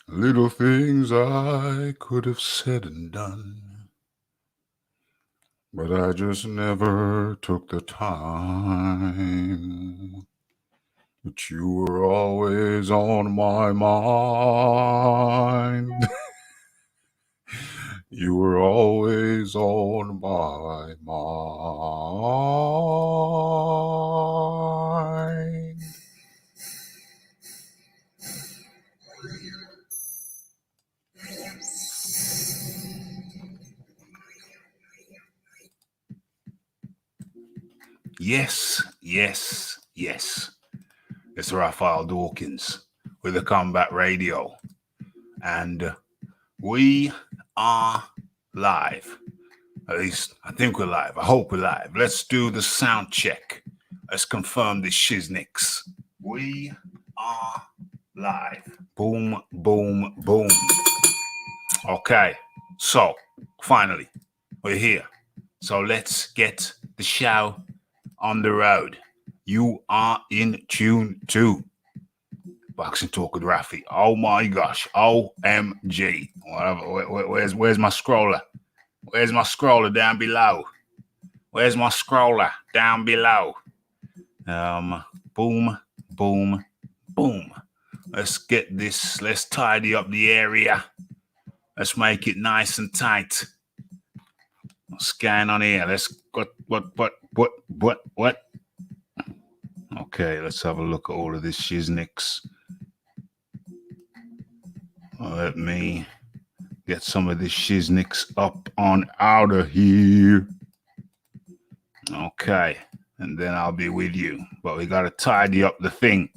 Little things I could have said and done, but I just never took the time. But you were always on my mind. You were always on my mind. Yes, yes, yes. It's Raphael Dawkins with the Combat Radio. And we are live. At least I think we're live. I hope we're live. Let's do the sound check. Let's confirm the shiznicks. We are live. Boom, boom, boom. Okay. So, finally, we're here. So let's get the show on the road. You are in tune to Boxing Talk with Raphie. Oh my gosh. OMG. Where's my scroller? Where's my scroller down below? Where's my scroller down below? Boom, boom, boom. Let's get this. Let's tidy up the area. Let's make it nice and tight. Scan on here. Let's what? Okay, let's have a look at all of this shiznicks. Let me get some of this shiznicks up on out of here. Okay, and then I'll be with you. But we got to tidy up the thing.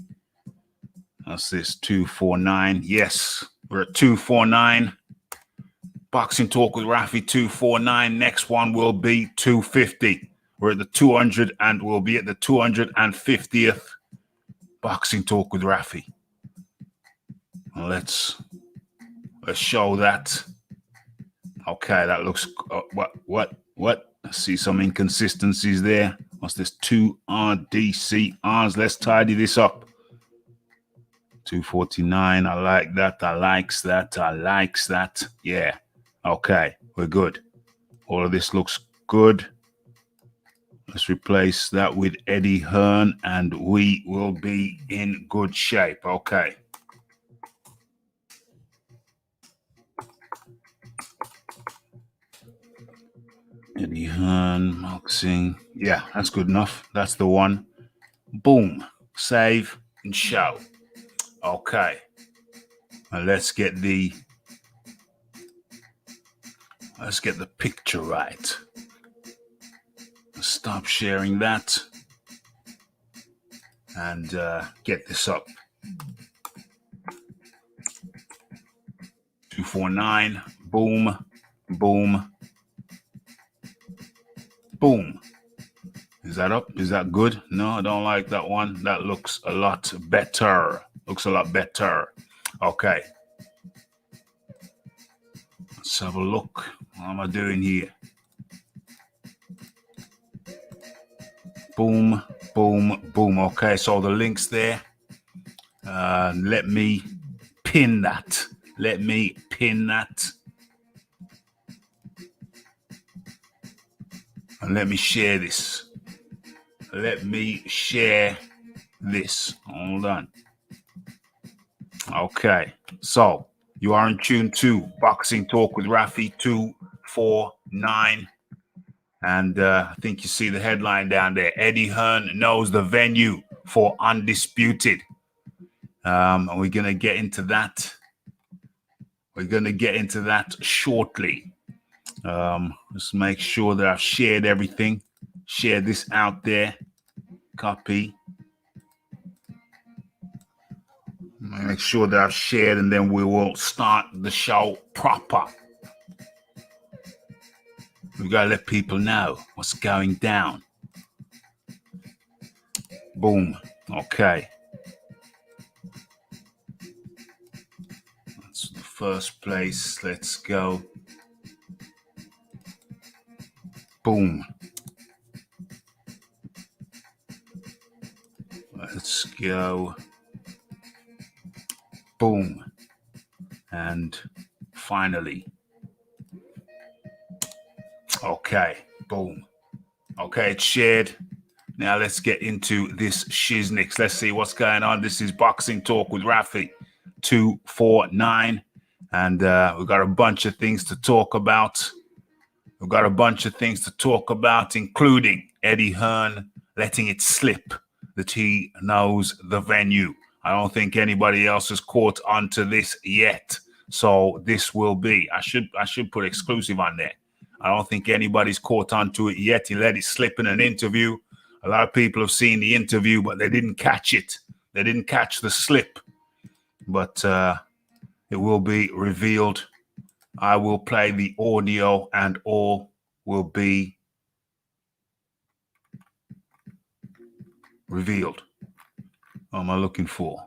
That's this 249. Yes, we're at 249. Boxing Talk with Raphie 249. Next one will be 250. We're at the 200 and we'll be at the 250th Boxing Talk with Raphie. Let's show that. Okay, that looks what? I see some inconsistencies there. What's this? 2 RDCRs. Let's tidy this up. 249. I like that. I likes that. Yeah. Okay, we're good. All of this looks good. Let's replace that with Eddie Hearn and we will be in good shape. Okay. Eddie Hearn, boxing. Yeah, that's good enough. That's the one. Boom. Save and show. Okay. Now let's get the picture right. Stop sharing that and get this up. 249. Boom. Boom. Boom. Is that up? Is that good? No, I don't like that one. That looks a lot better. Okay. Let's have a look. What am I doing here? Boom, boom, boom. Okay, so the link's there. Let me pin that. And let me share this. Hold on. Okay, so you are in tune to Boxing Talk with Raphie 249. And I think you see the headline down there. Eddie Hearn knows the venue for Undisputed. And we're going to get into that. Shortly. Just make sure that I've shared everything. Share this out there. Copy. Make sure that I've shared and then we will start the show proper. We've got to let people know what's going down. Boom. Okay. That's the first place. Let's go. Boom. Let's go. Boom. And finally, okay, boom. Okay, it's shared. Now let's get into this shiznix. Let's see what's going on. This is Boxing Talk with Raphie 249. And we've got a bunch of things to talk about. Including Eddie Hearn letting it slip that he knows the venue. I don't think anybody else has caught onto this yet. So this will be, I should put exclusive on there. I don't think anybody's caught onto it yet. He let it slip in an interview. A lot of people have seen the interview, but they didn't catch it. They didn't catch the slip. But it will be revealed. I will play the audio and all will be revealed. What am I looking for?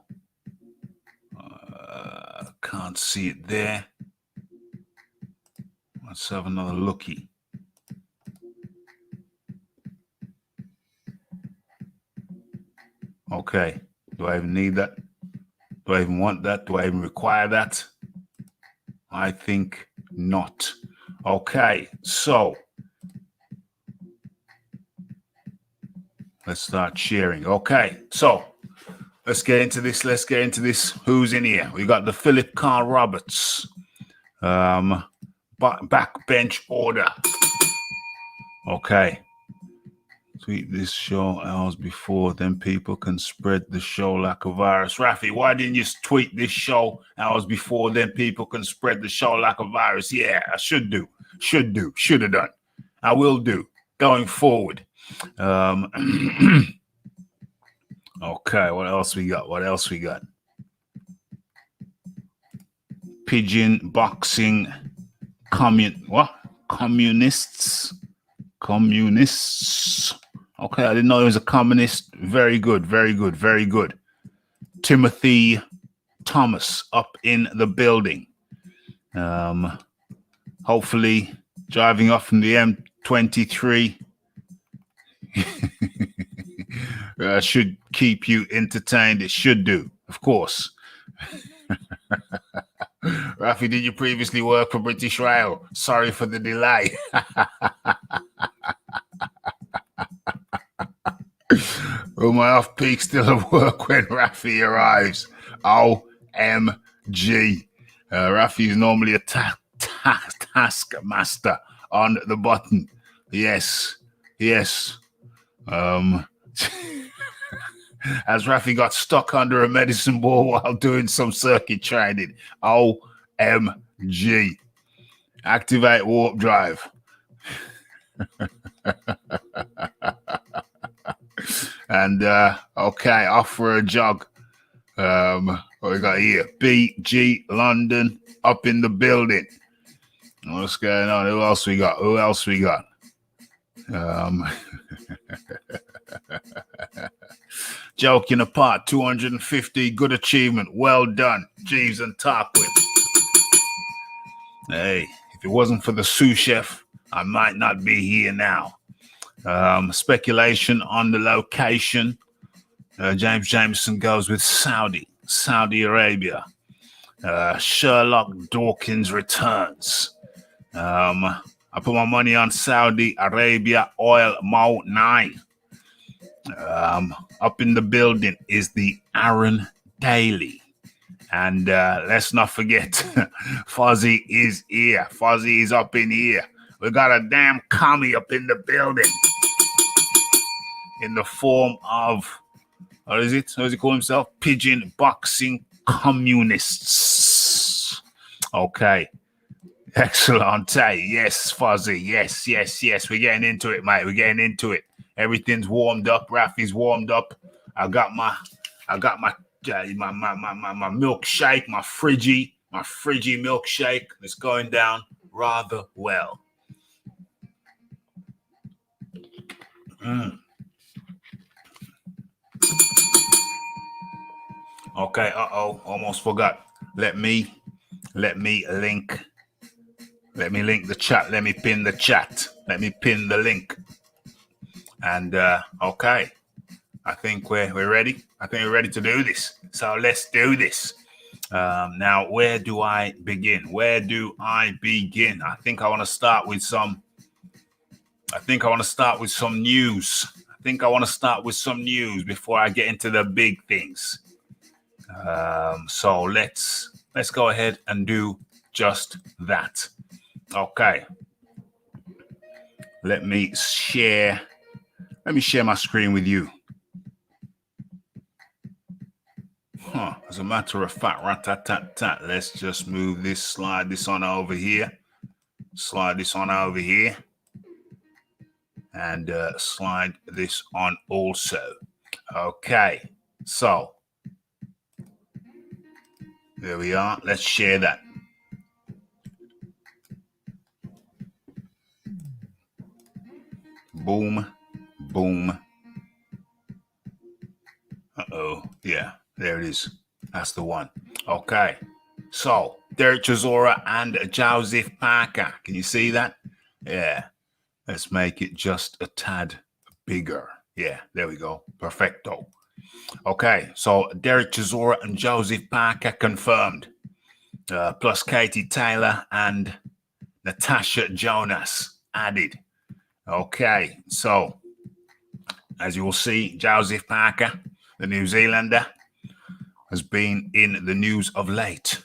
Can't see it there. Let's have another looky. Okay. Do I even need that? Do I even want that? Do I even require that? I think not. Okay. So let's start sharing. Okay. So let's get into this. Who's in here? We got the Philip Carl Roberts backbench order. Okay. Tweet this show hours before, then people can spread the show like a virus. Raphie, why didn't you tweet this show hours before, then people can spread the show like a virus? Yeah, I should have done. I will do going forward. Okay, what else we got? Pigeon boxing communists. Okay, I didn't know he was a communist. Very good. Timothy Thomas up in the building. Hopefully driving off from the M23 should keep you entertained. It should do, of course. Raphie, did you previously work for British Rail? Sorry for the delay. Will my off-peak still at work when Raphie arrives? OMG. Raphie is normally a taskmaster on the button. Yes. Has Raphie got stuck under a medicine ball while doing some circuit training? OMG. Activate warp drive. And okay, off for a jog. What we got here? BG London up in the building. What's going on? Who else we got? Joking apart, 250, good achievement. Well done, Jeeves and Tarquin. Hey, if it wasn't for the sous chef, I might not be here now. Speculation on the location. Jameson goes with Saudi Arabia. Sherlock Dawkins returns. I put my money on Saudi Arabia Oil Mo 9. Up in the building is the Aaron Daly. And let's not forget, Fuzzy is here. Fuzzy is up in here. We got a damn commie up in the building. In the form of, what is it? How does he call himself? Pigeon boxing communists. Okay. Excellent. Yes, Fuzzy. Yes. We're getting into it, mate. Everything's warmed up. Raphie's warmed up. I got my milkshake, my fridgy milkshake. It's going down rather well. Okay, almost forgot. Let me link the chat. Let me pin the chat. Let me pin the link. And okay, I think we're ready. I think we're ready to do this. So let's do this. Now, where do I begin? I think I want to start with some. News. Before I get into the big things. So let's go ahead and do just that. Okay. Let me share my screen with you. As a matter of fact, let's just move this, slide this on over here, and slide this on also. Okay, so there we are. Let's share that. Boom, boom. Yeah, there it is. That's the one. Okay, so Dereck Chisora and Josie Parker. Can you see that? Yeah. Let's make it just a tad bigger. Yeah, there we go. Perfecto. Okay, so Dereck Chisora and Josie Parker confirmed. Plus Katie Taylor and Natasha Jonas added. Okay, so as you will see, Josie Parker, the New Zealander, has been in the news of late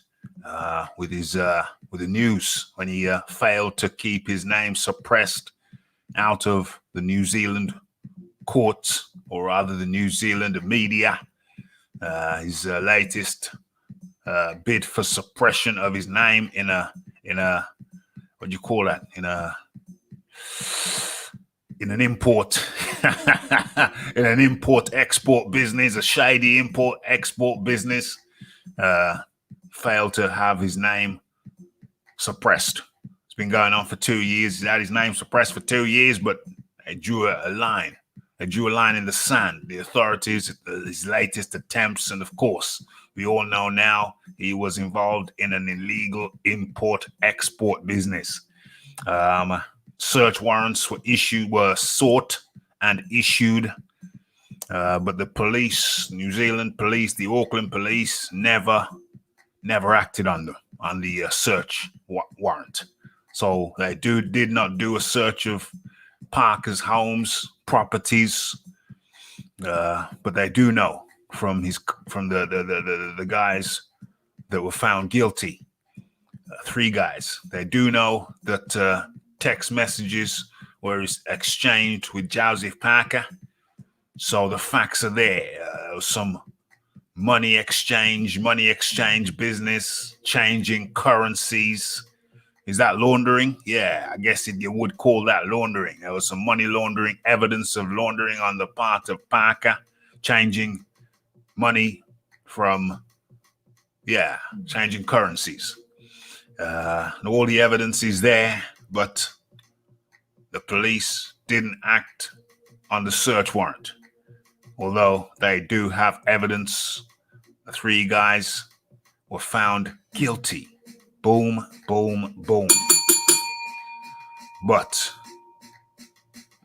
with the news when he failed to keep his name suppressed out of the New Zealand courts, or rather the New Zealand media. His latest bid for suppression of his name in a what do you call that? In an import export business, a shady import export business, failed to have his name suppressed. It's been going on for 2 years. He's had his name suppressed for 2 years, but they drew a line. They drew a line in the sand. The authorities, his latest attempts, and of course, we all know now he was involved in an illegal import-export business. Search warrants were sought and issued, but the police, New Zealand police, the Auckland police, never acted on the search warrant. So they did not do a search of Parker's homes, properties, but they do know from the guys that were found guilty, 3 guys. They do know that text messages were exchanged with Josie Parker. So the facts are there. Some money exchange business, changing currencies. Is that laundering? Yeah, I guess you would call that laundering. There was some money laundering, evidence of laundering on the part of Parker, changing money from, changing currencies. All the evidence is there, but the police didn't act on the search warrant. Although they do have evidence, the 3 guys were found guilty. Boom, boom, boom. But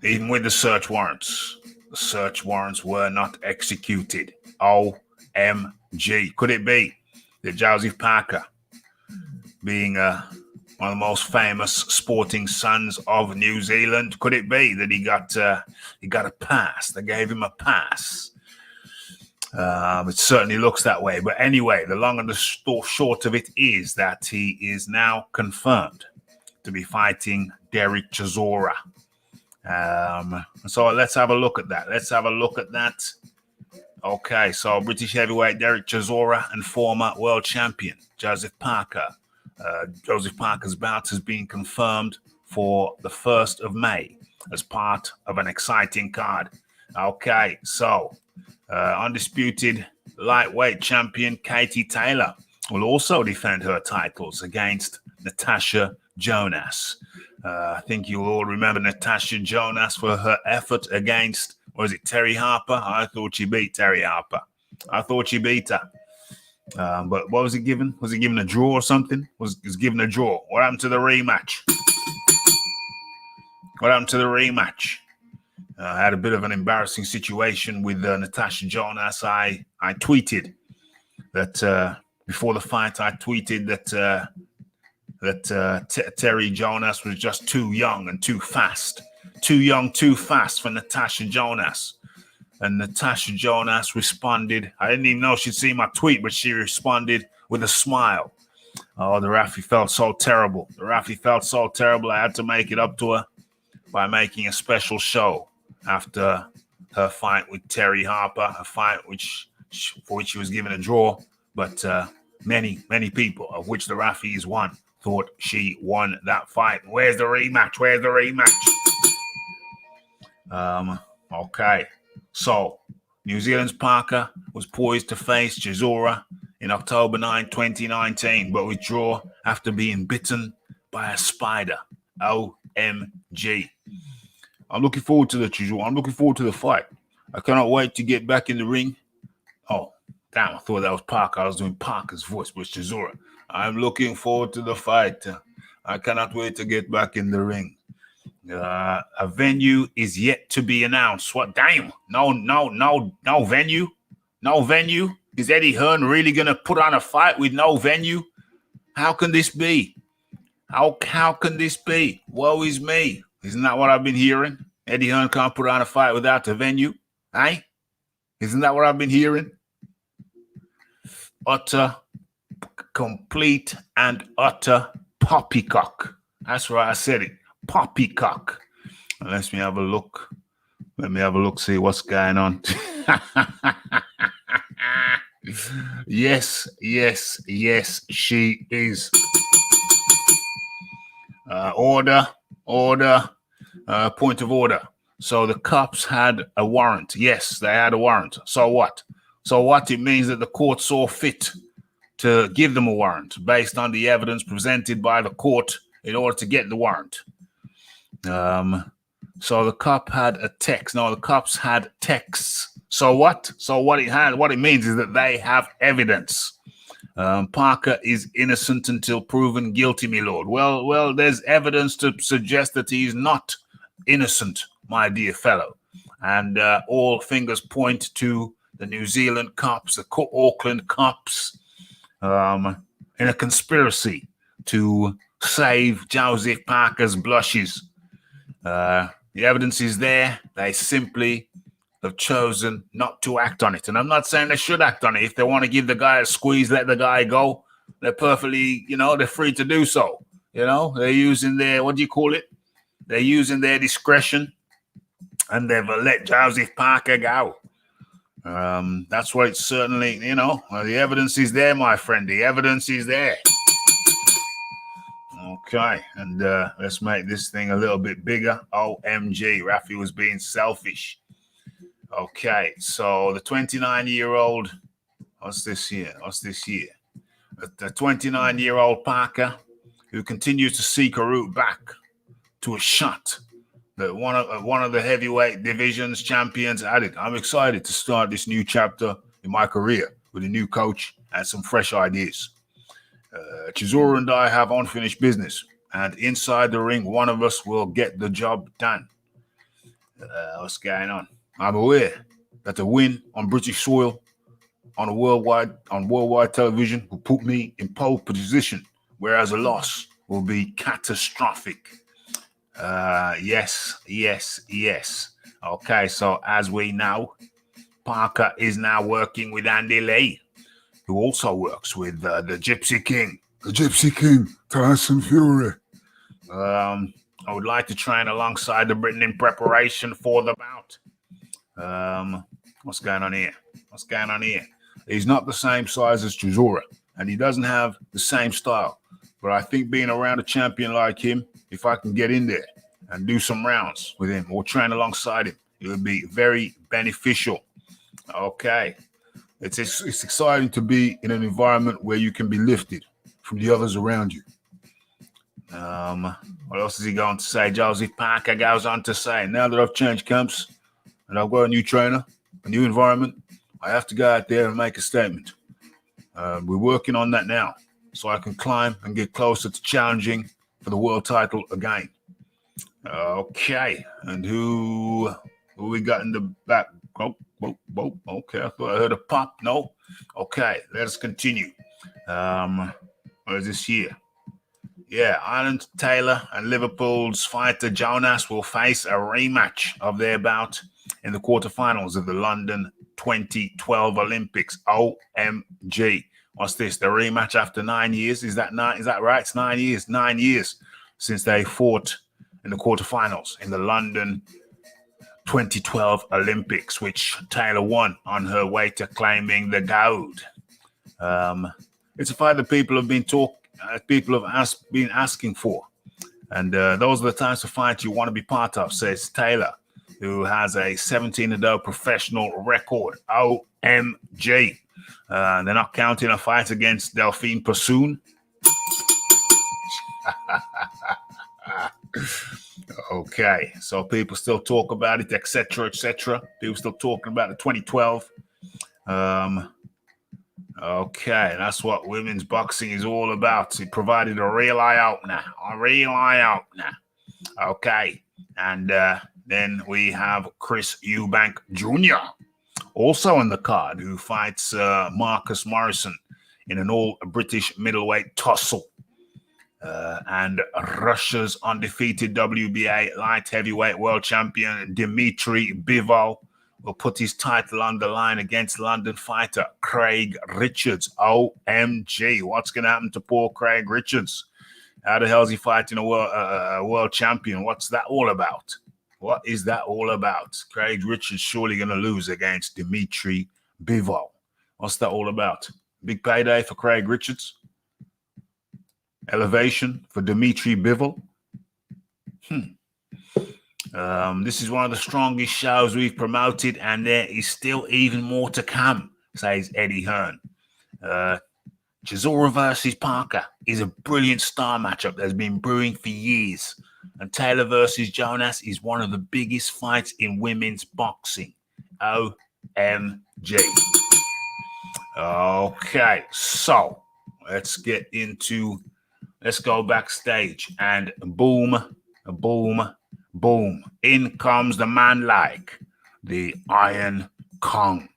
even with the search warrants were not executed. OMG. Could it be that Josie Parker, being one of the most famous sporting sons of New Zealand, could it be that he got a pass? They gave him a pass. It certainly looks that way. But anyway, the long and the short of it is that he is now confirmed to be fighting Dereck Chisora. So let's have a look at that. Okay, so British heavyweight Dereck Chisora and former world champion Josie Parker. Josie Parker's bout has been confirmed for the 1st of May as part of an exciting card. Okay, so Undisputed lightweight champion Katie Taylor will also defend her titles against Natasha Jonas. I think you all remember Natasha Jonas for her effort against, was it Terry Harper? I thought she beat Terry Harper. I thought she beat her. But what was it given? Was it given a draw or something? Was given a draw. What happened to the rematch? I had a bit of an embarrassing situation with Natasha Jonas. I tweeted that before the fight, I tweeted that Terry Jonas was just too young and too fast. Too young, too fast for Natasha Jonas. And Natasha Jonas responded. I didn't even know she'd seen my tweet, but she responded with a smile. Oh, the Raphie felt so terrible. The Raphie felt so terrible. I had to make it up to her by making a special show after her fight with Terry Harper, a fight for which she was given a draw. But many people, of which the Raphie is one, thought she won that fight. Where's the rematch? Okay. So, New Zealand's Parker was poised to face Chisora in October 9, 2019, but withdraw after being bitten by a spider. OMG. I'm looking forward to the Chisora. I'm looking forward to the fight. I cannot wait to get back in the ring. Oh, damn, I thought that was Parker. I was doing Parker's voice, but it's Chisora. I'm looking forward to the fight. I cannot wait to get back in the ring. A venue is yet to be announced. What? Damn. No venue. No venue. Is Eddie Hearn really going to put on a fight with no venue? How can this be? How can this be? Woe is me. Isn't that what I've been hearing? Eddie Hearn can't put on a fight without a venue. Eh? Isn't that what I've been hearing? Utter, complete and utter poppycock. That's right, I said it. Poppycock. Let me have a look. See what's going on. Yes, she is. Order. Point of order. So the cops had a warrant. Yes, they had a warrant. So what? It means that the court saw fit to give them a warrant based on the evidence presented by the court in order to get the warrant. So the cop had a text. No, the cops had texts. So what? What it means is that they have evidence. Parker is innocent until proven guilty, my lord. Well, there's evidence to suggest that he's not innocent, my dear fellow. And all fingers point to the New Zealand cops, the Auckland cops, in a conspiracy to save Josie Parker's blushes. The evidence is there. They simply have chosen not to act on it. And I'm not saying they should act on it. If they want to give the guy a squeeze, let the guy go. They're perfectly, they're free to do so. They're using their, They're using their discretion, and they've let Josie Parker go. That's what it's certainly, the evidence is there, my friend. The evidence is there. Okay, and let's make this thing a little bit bigger. OMG, Raphie was being selfish. Okay, so the 29-year-old, what's this here? The 29-year-old Parker, who continues to seek a route back to a shot that one of the heavyweight division's champions added. I'm excited to start this new chapter in my career with a new coach and some fresh ideas. Chisora and I have unfinished business, and inside the ring, one of us will get the job done. What's going on? I'm aware that a win on British soil on worldwide television will put me in pole position, whereas a loss will be catastrophic. Yes. Okay, so as we know, Parker is now working with Andy Lee, who also works with the Gypsy King. The Gypsy King, Tyson Fury. I would like to train alongside the Britain in preparation for the bout. What's going on here? He's not the same size as Chisora, and he doesn't have the same style. But I think being around a champion like him, if I can get in there and do some rounds with him or train alongside him, it would be very beneficial. Okay. It's exciting to be in an environment where you can be lifted from the others around you. What else is he going to say? Josie Parker goes on to say, now that I've changed camps and I've got a new trainer, a new environment, I have to go out there and make a statement. We're working on that now, so I can climb and get closer to challenging for the world title again. Okay, and who we got in the back? Oh, okay, I thought I heard a pop. No? Okay, let us continue. Or is this year? Yeah, Ireland Taylor and Liverpool's fighter Jonas will face a rematch of their bout in the quarterfinals of the London 2012 Olympics. OMG. What's this? The rematch after 9 years? Is that right? It's 9 years. 9 years since they fought in the quarterfinals in the London 2012 Olympics, which Taylor won on her way to claiming the gold. It's a fight that people have been been asking for, and those are the types of fights you want to be part of, says Taylor, who has a 17-0 professional record. OMG. They're not counting a fight against Delphine Persoon. Okay, so people still talk about it, etc., etc. People still talking about the 2012. Okay, that's what women's boxing is all about. It provided a real eye-opener. Okay, and then we have Chris Eubank Jr., also on the card, who fights Marcus Morrison in an all-British middleweight tussle. And Russia's undefeated WBA light heavyweight world champion Dmitry Bivol will put his title on the line against London fighter Craig Richards. OMG, what's going to happen to poor Craig Richards? How the hell is he fighting a world champion? What's that all about? What is that all about? Craig Richards surely going to lose against Dmitry Bivol. What's that all about? Big payday for Craig Richards? Elevation for Dmitry Bivol? This is one of the strongest shows we've promoted, and there is still even more to come, says Eddie Hearn. Chisora versus Parker is a brilliant star matchup that's been brewing for years. And Taylor versus Jonas is one of the biggest fights in women's boxing. OMG. Okay, so let's go backstage, and boom, boom, boom. In comes the man like the Iron Kong.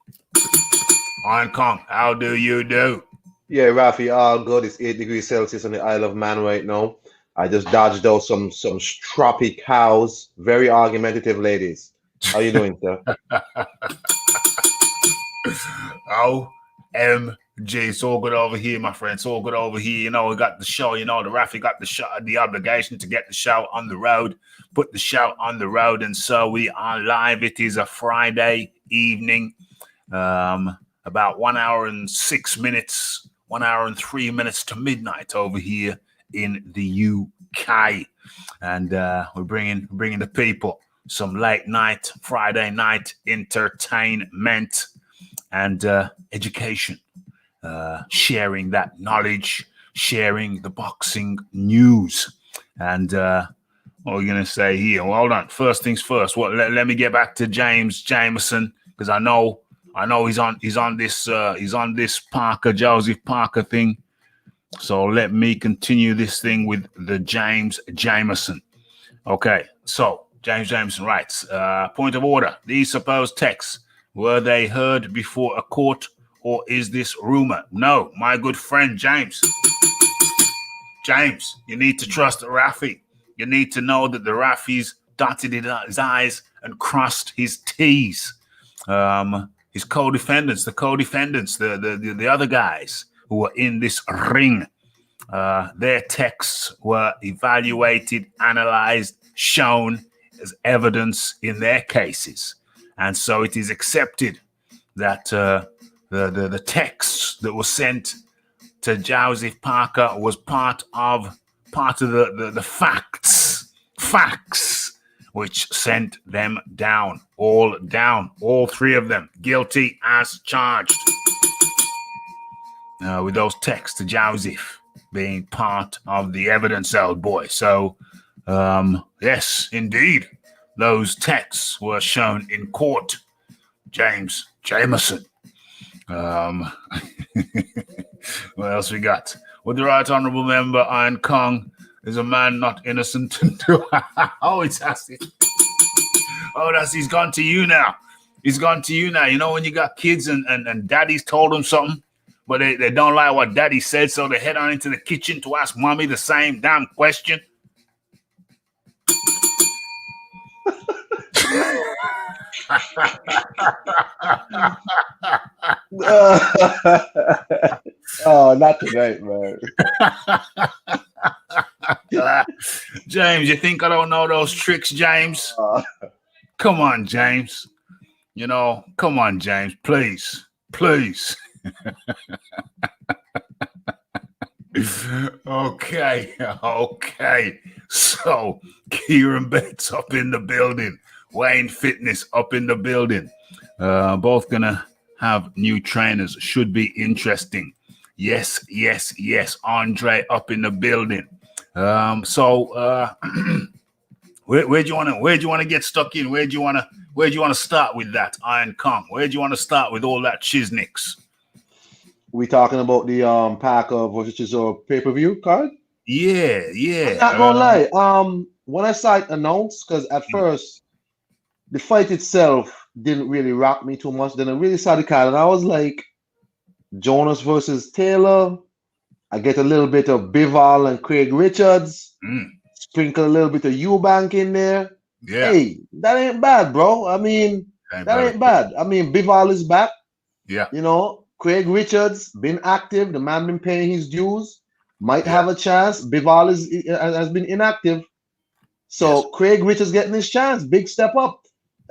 Iron Kong, how do you do? Yeah, Raphie, all good. It's 8 degrees Celsius on the Isle of Man right now. I just dodged out some stroppy cows. Very argumentative ladies. How you doing, sir? OMG. It's all good over here, my friend. It's all good over here. You know, we got the show. You know, the Raphie got the show, the obligation to get the show on the road, put the show on the road. And so we are live. It is a Friday evening, about 1 hour and 6 minutes, 1 hour and 3 minutes to midnight over here in the UK. And we're bringing the people some late night, Friday night entertainment and education. Sharing that knowledge, sharing the boxing news. And what are we going to say here? Well, hold on. First things first. Let me get back to Jameson, because I know he's on this Josie Parker thing. So let me continue this thing with the Jameson. Okay, so Jameson writes, point of order. These supposed texts, were they heard before a court, or is this rumor? No, my good friend James, you need to trust Raphie. You need to know that the Raphie's dotted his I's and crossed his T's. His co-defendants, the other guys who were in this ring, their texts were evaluated, analyzed, shown as evidence in their cases. And so it is accepted that the texts that were sent to Josie Parker was part of the facts which sent them down, all three of them, guilty as charged. With those texts to Joseph being part of the evidence, old boy. So, yes, indeed, those texts were shown in court. Jameson. What else we got? With the right honourable member, Iron Kong is a man not innocent. Oh, it's Ashley. Oh, he's gone to you now. He's gone to you now. You know when you got kids and daddy's told them something, but they don't like what daddy said, so they head on into the kitchen to ask mommy the same damn question. Oh, not tonight, man. James, you think I don't know those tricks, James? Come on, James. You know, come on, James, please. Okay. So, Kieran Betts up in the building. Wayne Fitness up in the building. Both gonna have new trainers. Should be interesting. Yes. Andre up in the building. Where do you want to get stuck in? Where do you want to start with that, Iron Kong? Where do you want to start with all that Chisnicks? We talking about the Parker versus Chisora pay-per-view card? Yeah. I'm not gonna lie. When I saw it announced, because at first the fight itself didn't really rock me too much. Then I really saw the card and I was like, Jonas versus Taylor. I get a little bit of Bivol and Craig Richards. Sprinkle a little bit of Eubank in there. Yeah. Hey, that ain't bad, bro. I mean, that ain't bad. I mean, Bivol is back. Yeah. You know, Craig Richards been active. The man been paying his dues. Might have a chance. Bivol has been inactive. So Craig Richards getting his chance. Big step up.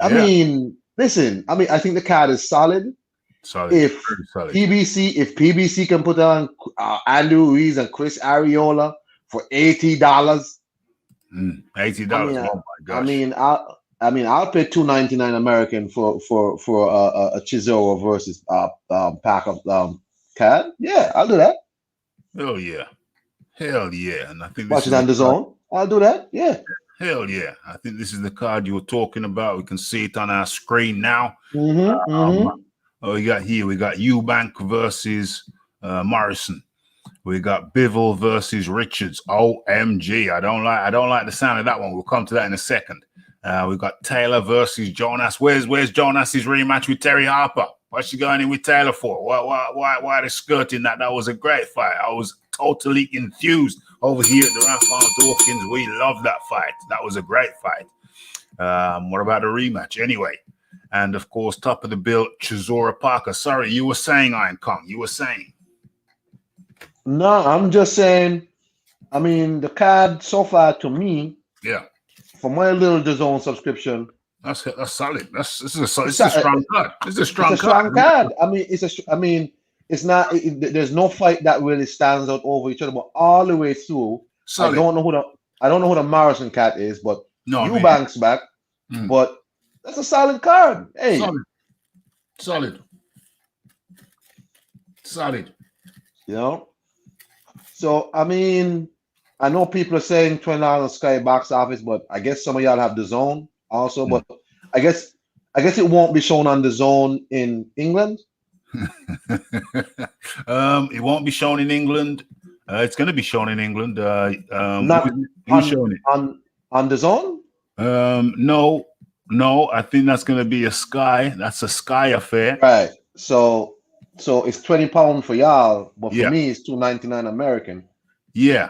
I mean, listen. I mean, I think the card is solid. If PBC can put on Andy Ruiz and Chris Arreola for $80. $80. Oh my gosh. I mean, I'll pay $2.99 American for a Chisora versus Parker card. Yeah, I'll do that. Hell yeah! And I think watch it on the zone. I'll do that. Yeah. Hell yeah! I think this is the card you were talking about. We can see it on our screen now. We got Eubank versus Morrison. We got Bivol versus Richards. OMG. I don't like the sound of that one. We'll come to that in a second. We got Taylor versus Jonas. Where's Jonas's rematch with Terry Harper? What's she going in with Taylor for? Why they skirting that? That was a great fight. I was totally enthused over here at the Raphie Dawkins. We love that fight. That was a great fight. What about the rematch? Anyway. And of course, top of the bill, Chisora Parker. Sorry, you were saying, Iron Kong. You were saying. No, I'm just saying. I mean, the card so far to me. Yeah. For my little DAZN subscription. That's solid. This is a strong card. It's a strong card. I mean, it's not. There's no fight that really stands out over each other, but all the way through. Solid. I don't know who the Morrison cat is, but Eubank's back. But that's a solid card. Hey. Solid. You know? So, I mean, I know people are saying $20 on Sky box office, but I guess some of y'all have DAZN also. But I guess it won't be shown on DAZN in England. It won't be shown in England. It's going to be shown in England. Who's showing it? On DAZN? No, I think that's going to be a Sky. That's a Sky affair. Right. So it's £20 for y'all, but for me, it's $2.99 American. Yeah.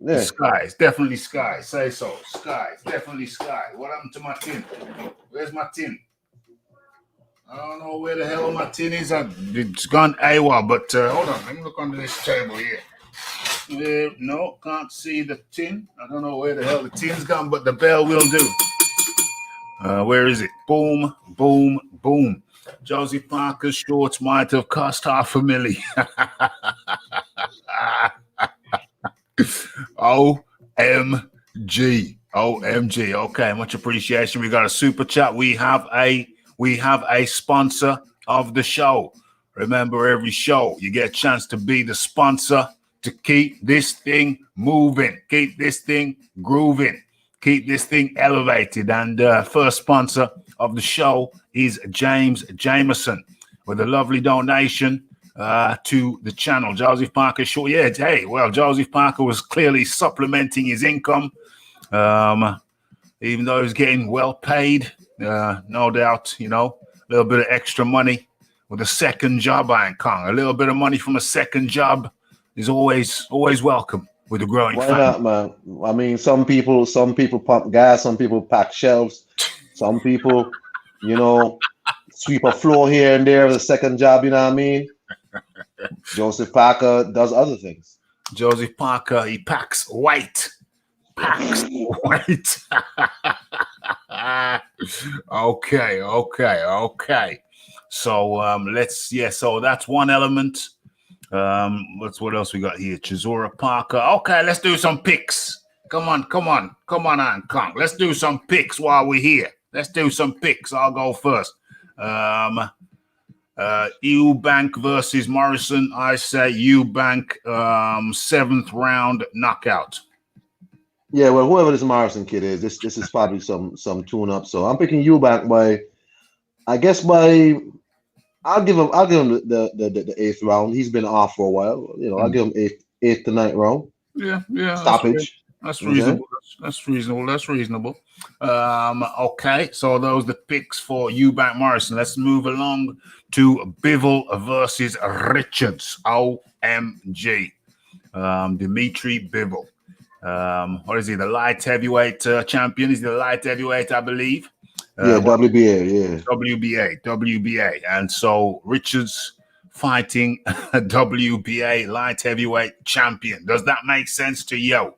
Yeah. Sky. It's definitely Sky. Say so. Sky. It's definitely Sky. What happened to my tin? Where's my tin? I don't know where the hell my tin is. It's gone AWOL, but hold on. Let me look under this table here. No, can't see the tin. I don't know where the hell the tin's gone, but the bell will do. Where is it? Boom, boom, boom. Josie Parker's shorts might have cost $500,000. OMG. Okay, much appreciation. We got a super chat. We have a sponsor of the show. Remember, every show you get a chance to be the sponsor to keep this thing moving, keep this thing grooving, keep this thing elevated. And first sponsor of the show is Jameson with a lovely donation to the channel. Josie Parker, sure. Yeah, hey, well, Josie Parker was clearly supplementing his income, even though he was getting well paid. No doubt, a little bit of extra money with a second job, Iron Kong. A little bit of money from a second job is always welcome with a growing Why family. not, man? I mean, some people pump gas, some people pack shelves, some people, sweep a floor here and there with a second job. You know what I mean? Josie Parker does other things. Josie Parker, he packs white. Okay. So so that's one element. What else we got here? Chisora Parker. Okay, let's do some picks. Come on, Iron Kong. Let's do some picks while we're here. Let's do some picks. I'll go first. Eubank versus Morrison. I say Eubank, 7th round knockout. Yeah, well, whoever this Morrison kid is, this is probably some tune up. So I'm picking Eubank I'll give him the 8th round. He's been off for a while. I'll give him 8th to 9th round. Yeah. Stoppage. That's reasonable. That's reasonable. Okay, so those are the picks for Eubank Morrison. Let's move along to Bivol versus Richards. OMG. Dimitri Bivol. What is he? The light heavyweight champion? He's the light heavyweight, I believe. WBA. WBA. And so Richards fighting a WBA light heavyweight champion. Does that make sense to you?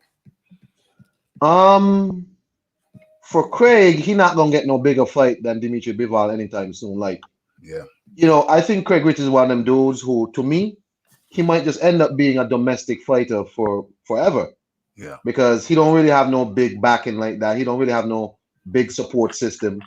For Craig, he not gonna get no bigger fight than Dimitri Bivol anytime soon. I think Craig Richards is one of them dudes who, to me, he might just end up being a domestic fighter for forever. Yeah. Because he don't really have no big backing like that. He don't really have no big support system.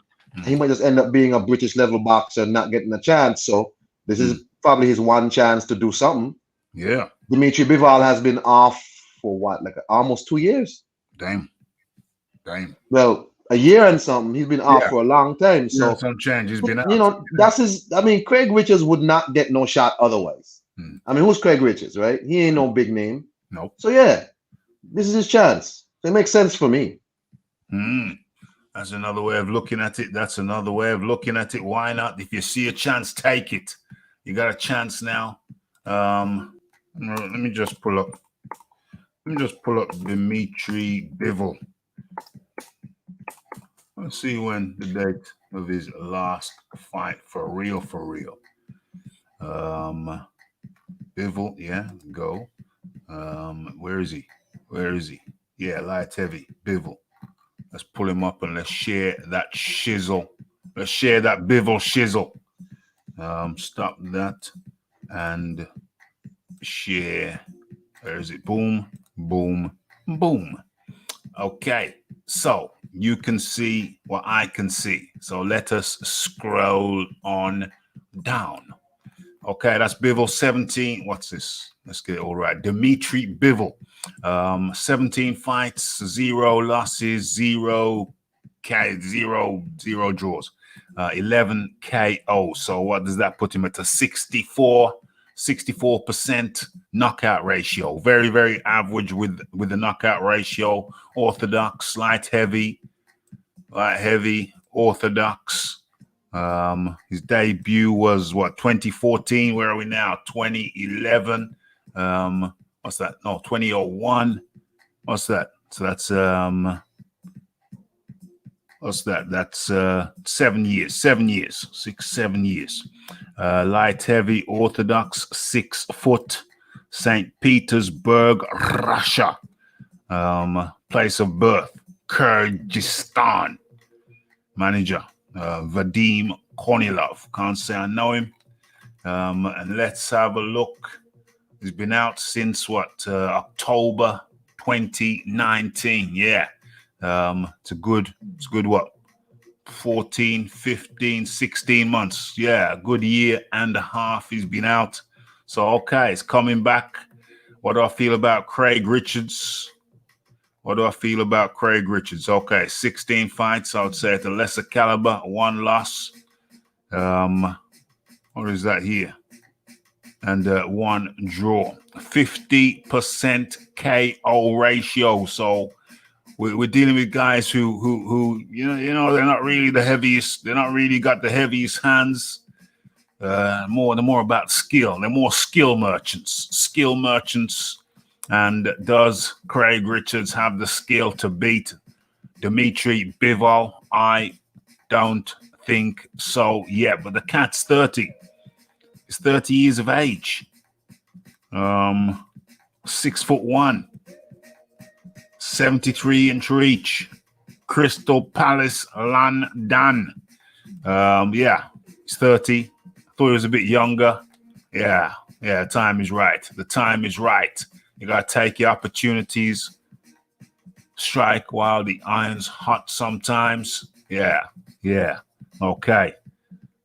He might just end up being a British level boxer and not getting a chance. So this is probably his one chance to do something. Yeah. Dimitri Bivol has been off for almost 2 years. Damn. Well, a year and something. He's been off for a long time. So some change. He's been out. That's his. I mean, Craig Richards would not get no shot otherwise. I mean, who's Craig Richards, right? He ain't no big name. Nope. So yeah, this is his chance. It makes sense for me. That's another way of looking at it. Why not? If you see a chance, take it. You got a chance now. Let me just pull up Dimitri Bivol. Let's see when the date of his last fight for real. Bivol, yeah, go. Where is he? Yeah, light heavy, Bivol. Let's pull him up and let's share that shizzle. Let's share that Bivol shizzle. Stop that and share. Where is it? Boom. Okay, so you can see what I can see. So let us scroll on down. Okay, that's Bivol 17. What's this? Let's get it all right. Dimitri Bivol, 17 fights, 0 losses, 0 draws, 11 KO. So what does that put him at? A 64% knockout ratio. Very, very average with the knockout ratio. Orthodox, light heavy, orthodox. His debut was 2014. Where are we now? 2011. What's that? No, 2001. What's that? So that's what's that? That's 7 years. 7 years. 7 years. Light heavy, orthodox, 6 foot, St. Petersburg, Russia. Place of birth, Kyrgyzstan. Manager, Vadim Kornilov. Can't say I know him. And let's have a look. He's been out since October 2019. Yeah. It's a good 14, 15, 16 months. Yeah, a good year and a half he's been out. So, okay, it's coming back. What do I feel about Craig Richards? Okay, 16 fights, I would say at a lesser caliber, 1 loss. What is that here? And 1 draw. 50% KO ratio. So we're dealing with guys who they're not really the heaviest. They're not really got the heaviest hands. They're more about skill. They're more skill merchants. And does Craig Richards have the skill to beat Dimitri Bivol? I don't think so yet. But the cat's 30. He's 30 years of age. 6'1", 73-inch reach. Crystal Palace London. Yeah, he's 30. Thought he was a bit younger. Yeah, time is right. The time is right. You got to take your opportunities. Strike while the iron's hot sometimes. Yeah. Okay.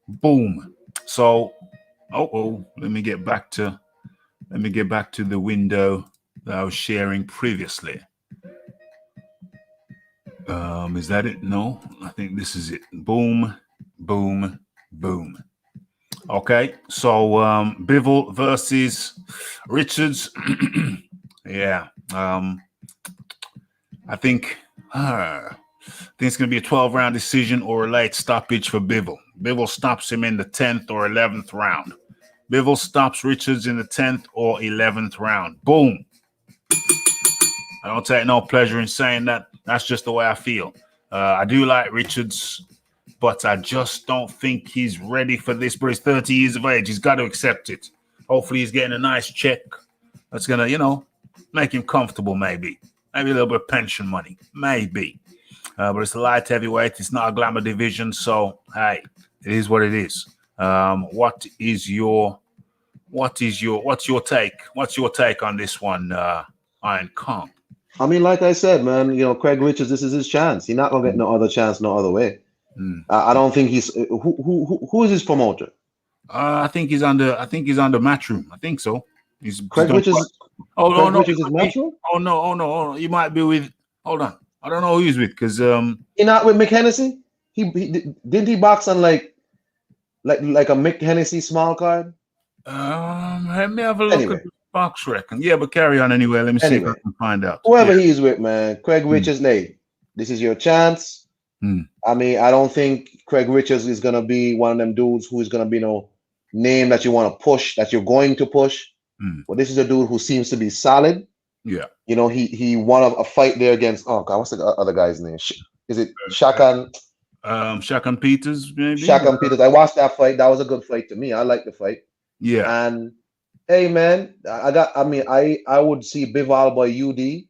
Boom. So, let me get back to the window that I was sharing previously. Is that it? No, I think this is it. Boom. Okay, so Bivol versus Richards. Yeah, I think it's going to be a 12-round decision or a late stoppage for Bivol. Bivol stops him in the 10th or 11th round. Bivol stops Richards in the 10th or 11th round. Boom. I don't take no pleasure in saying that. That's just the way I feel. I do like Richards, but I just don't think he's ready for this. But he's 30 years of age. He's got to accept it. Hopefully he's getting a nice check that's going to, make him comfortable maybe. Maybe a little bit of pension money. Maybe. But it's a light heavyweight. It's not a glamour division. So, hey, it is what it is. What's your take? What's your take on this one, Iron Kong? I mean, like I said, man, Craig Richards, this is his chance. He's not gonna get no other chance, no other way. I don't think he's who is his promoter? I think he's under Matchroom. I think so. He's Craig Richards. No. Richards is Matchroom? Oh no. You might be with. Hold on. I don't know who he's with because He not with Mick Hennessy? He didn't he box on like a Mick Hennessy small card? Let me have a look at the box reckon. Yeah, but carry on anyway. Let me see if I can find out. Whoever he's with, man, Craig Richards, this is your chance. I mean, I don't think Craig Richards is gonna be one of them dudes who is gonna be no name that you want to push, that you're going to push. But this is a dude who seems to be solid. Yeah. He won a fight there against what's the other guy's name? Is it Shakan? Shakan Peters, maybe. Shakan Peters. I watched that fight. That was a good fight to me. I like the fight. Yeah. And hey, man, I would see Bivol by UD,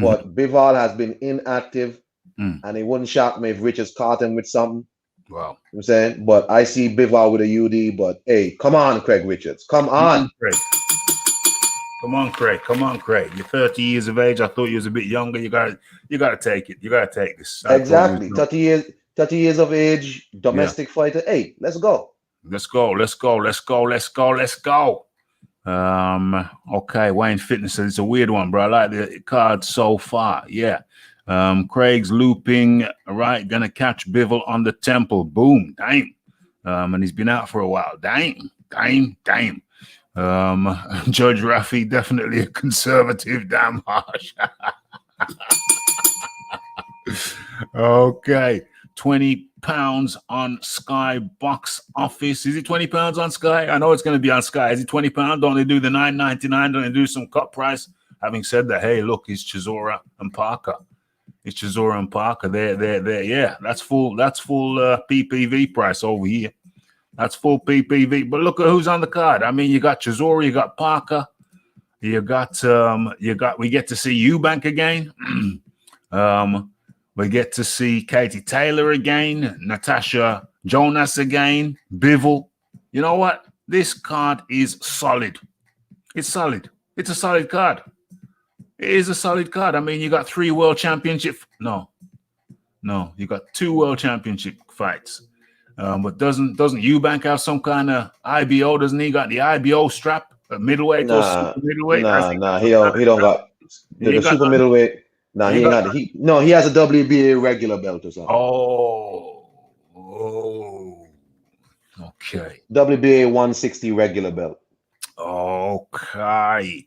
but Bivol has been inactive, and it wouldn't shock me if Richards caught him with something. Wow. You know what I'm saying? But I see Bivol with a UD, but hey, come on, Craig Richards. Come on. Come on, Craig. You're 30 years of age. I thought you was a bit younger. You gotta take it. You gotta take this. Exactly. 30 years of age, domestic fighter. Hey, let's go. Let's go. Okay, Wayne Fitness says it's a weird one, bro. I like the card so far. Yeah. Craig's looping, right? Gonna catch Bivol on the temple. Boom. Damn. And he's been out for a while. Damn. Judge Raphie, definitely a conservative, damn harsh. Okay. 20 pounds on Sky box office. Is it 20 pounds on Sky? I know it's going to be on Sky. Is it 20 pounds? Don't they do the $9.99? Don't they do some cut price? Having said that, hey, look, it's Chisora and Parker. They're yeah, that's full PPV price over here. That's full PPV. But look at who's on the card. I mean, you got Chisora, you got Parker, we get to see Eubank again. We get to see Katie Taylor again, Natasha Jonas again, Bivol. You know what? This card is solid. It's solid. It's a solid card. It is a solid card. I mean, you got 3 world championship. No, you got 2 world championship fights. But doesn't Eubank have some kind of IBO? Doesn't he got the IBO strap? Middleweight or super middleweight? Nah, he don't got the super middleweight. Nah, he ain't got it. He has a WBA regular belt or something. Oh. Okay. WBA 160 regular belt. Okay.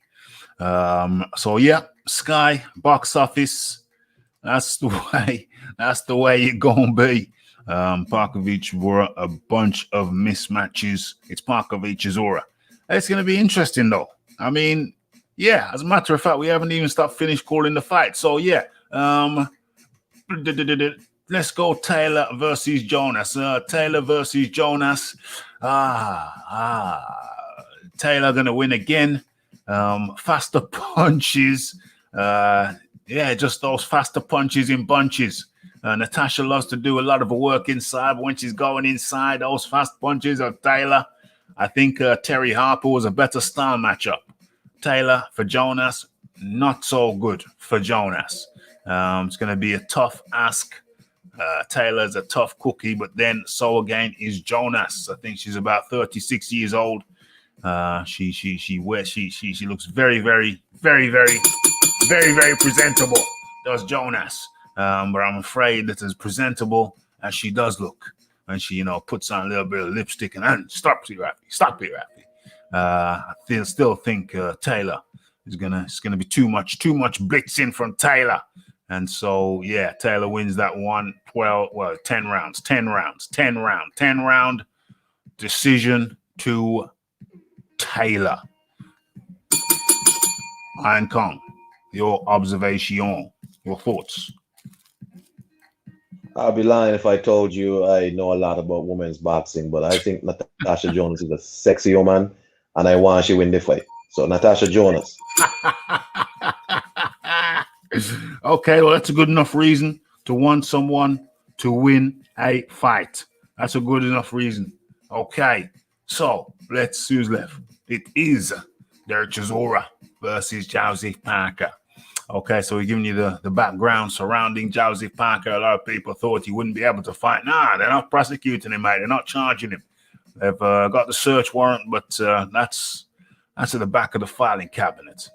So yeah, Sky box office. That's the way it's gonna be. Parker v. Chisora, a bunch of mismatches. It's Parker v. Chisora. It's going to be interesting, though. I mean, yeah, as a matter of fact, we haven't even finished calling the fight. So, yeah, let's go Taylor versus Jonas. Taylor versus Jonas. Taylor going to win again. Faster punches. Just those faster punches in bunches. Natasha loves to do a lot of her work inside. But when she's going inside, those fast punches of Taylor, I think Terry Harper was a better style matchup. Taylor for Jonas, not so good for Jonas. It's going to be a tough ask. Taylor's a tough cookie, but then so again is Jonas. I think she's about 36 years old. She looks very, very, very, very, very, very presentable. Does Jonas? But I'm afraid that as presentable as she does look, and she, puts on a little bit of lipstick and stop it, Raphie. I still think Taylor is it's gonna be too much blitzing from Taylor, and so yeah, Taylor wins that 10 round decision to Taylor. Iron Kong, your observation, your thoughts. I'd be lying if I told you I know a lot about women's boxing, but I think Natasha Jonas is a sexy woman, and I want she win the fight. So Natasha Jonas. Okay, well, that's a good enough reason to want someone to win a fight. That's a good enough reason. Okay, so let's who's left. It is Dereck Chisora versus Josie Parker. Okay, so we're giving you the background surrounding Josie Parker. A lot of people thought he wouldn't be able to fight. Nah, they're not prosecuting him, mate. They're not charging him. They've got the search warrant, but that's at the back of the filing cabinet.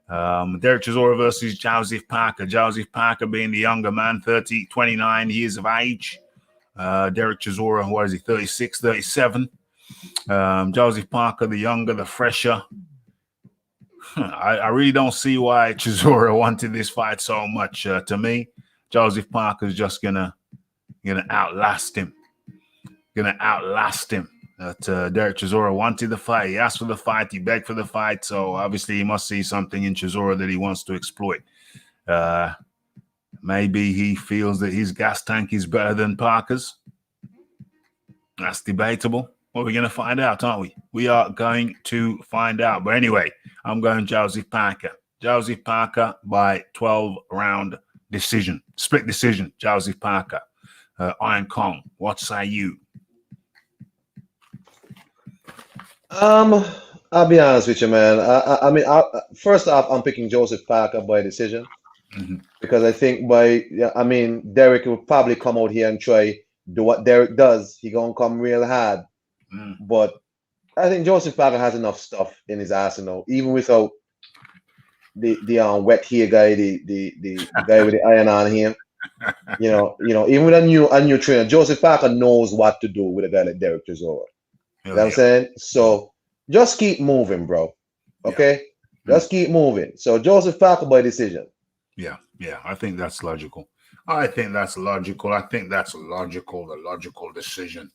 Dereck Chisora versus Josie Parker. Josie Parker being the younger man, 29 years of age. Dereck Chisora, what is he, 36, 37? Josie Parker, the younger, the fresher. I really don't see why Chisora wanted this fight so much. To me, Josie Parker's just gonna outlast him. That Dereck Chisora wanted the fight. He asked for the fight. He begged for the fight. So obviously he must see something in Chisora that he wants to exploit. Maybe he feels that his gas tank is better than Parker's. That's debatable. Well, we're going to find out, aren't we? We are going to find out. But anyway, I'm going Josie Parker. Josie Parker by 12-round decision. Split decision, Josie Parker. Iron Kong, what say you? I'll be honest with you, man. I mean, first off, I'm picking Josie Parker by decision because I think Dereck will probably come out here and try do what Dereck does. He gonna come real hard. But I think Josie Parker has enough stuff in his arsenal, even without the wet hair guy, the guy with the iron on him. Even with a new trainer, Josie Parker knows what to do with a guy like Dereck Chisora. You know what I'm saying? So just keep moving, bro. Okay? Just keep moving. So Josie Parker by decision. Yeah, I think that's logical. The logical decision.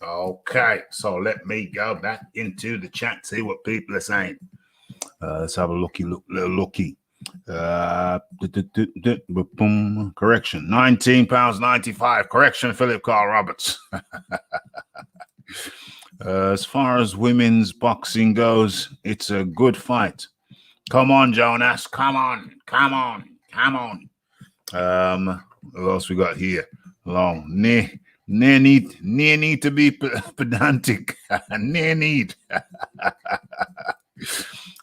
Okay, so let me go back into the chat, see what people are saying. Let's have a little looky. Correction, 19 pounds 95. Correction, Philip Carl Roberts. As far as women's boxing goes, it's a good fight. Come on, Jonas. Come on. What else we got here? Long. Near need to be pedantic. Near need.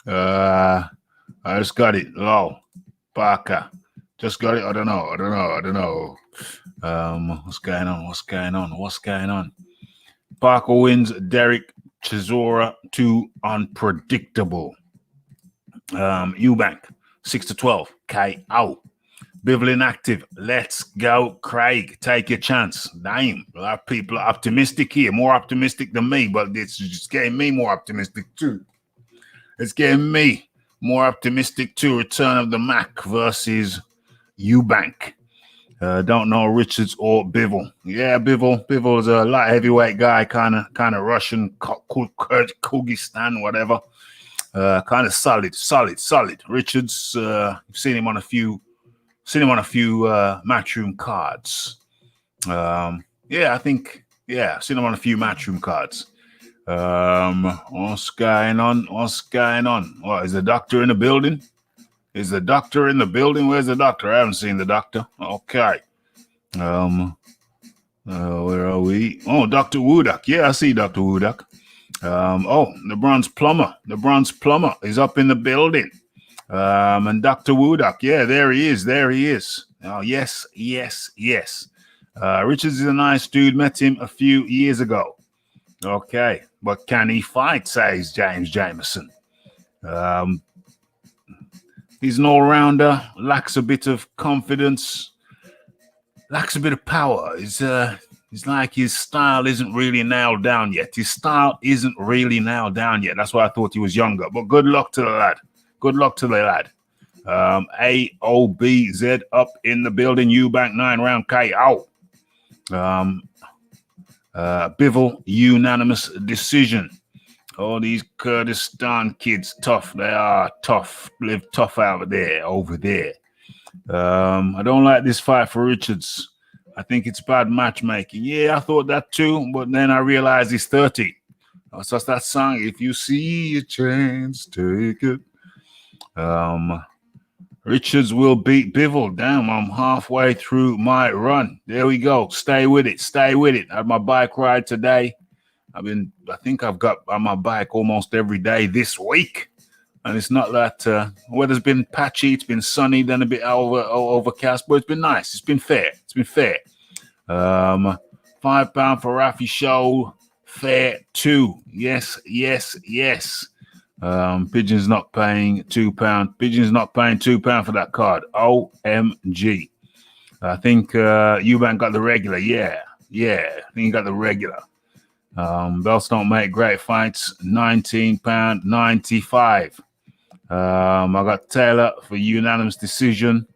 I just got it. Low. Parker. Just got it. I don't know. What's going on? Parker wins. Dereck Chisora too unpredictable. Eubank 6-12. KO. Bivlin active. Let's go, Craig. Take your chance. Damn, a lot of people are optimistic here. More optimistic than me, but it's just getting me more optimistic too. Return of the Mac versus Eubank. Don't know Richards or Bivol. Yeah, Bivol is a light heavyweight guy, kind of Russian, Kyrgyzstan, whatever. Kind of solid. Richards, you've seen him on a few matchroom cards. Yeah, I think, yeah, I've seen him on a few matchroom cards. What's going on? What, is the doctor in the building? Is the doctor in the building? Where's the doctor? I haven't seen the doctor. Okay. Where are we? Oh, Dr. Woodak. Yeah, I see Dr. Woodak. The bronze plumber is up in the building. And Dr. Woodak, yeah, there he is. Oh, yes. Richards is a nice dude. Met him a few years ago. Okay, but can he fight, says James Jameson. He's an all-rounder, lacks a bit of confidence, lacks a bit of power. It's like his style isn't really nailed down yet. That's why I thought he was younger. But good luck to the lad. AOBZ up in the building. Eubank 9-round KO. Bivol unanimous decision. All these Kurdistan kids, tough. They are tough. Live tough over there. I don't like this fight for Richards. I think it's bad matchmaking. Yeah, I thought that too, but then I realized he's 30. So that's that song. If you see a chance, take it. Richards will beat Bivol. Damn, I'm halfway through my run. There we go. Stay with it. I had my bike ride today. I think I've got on my bike almost every day this week. And it's not that weather's been patchy. It's been sunny, then a bit overcast, but it's been nice. It's been fair. £5 for Raphie show. Fair too. Yes. Pigeon's not paying £2. Pigeon's not paying £2 for that card. OMG. I think Eubank got the regular. Yeah. I think he got the regular. Belts don't make great fights. £19.95. I got Taylor for unanimous decision.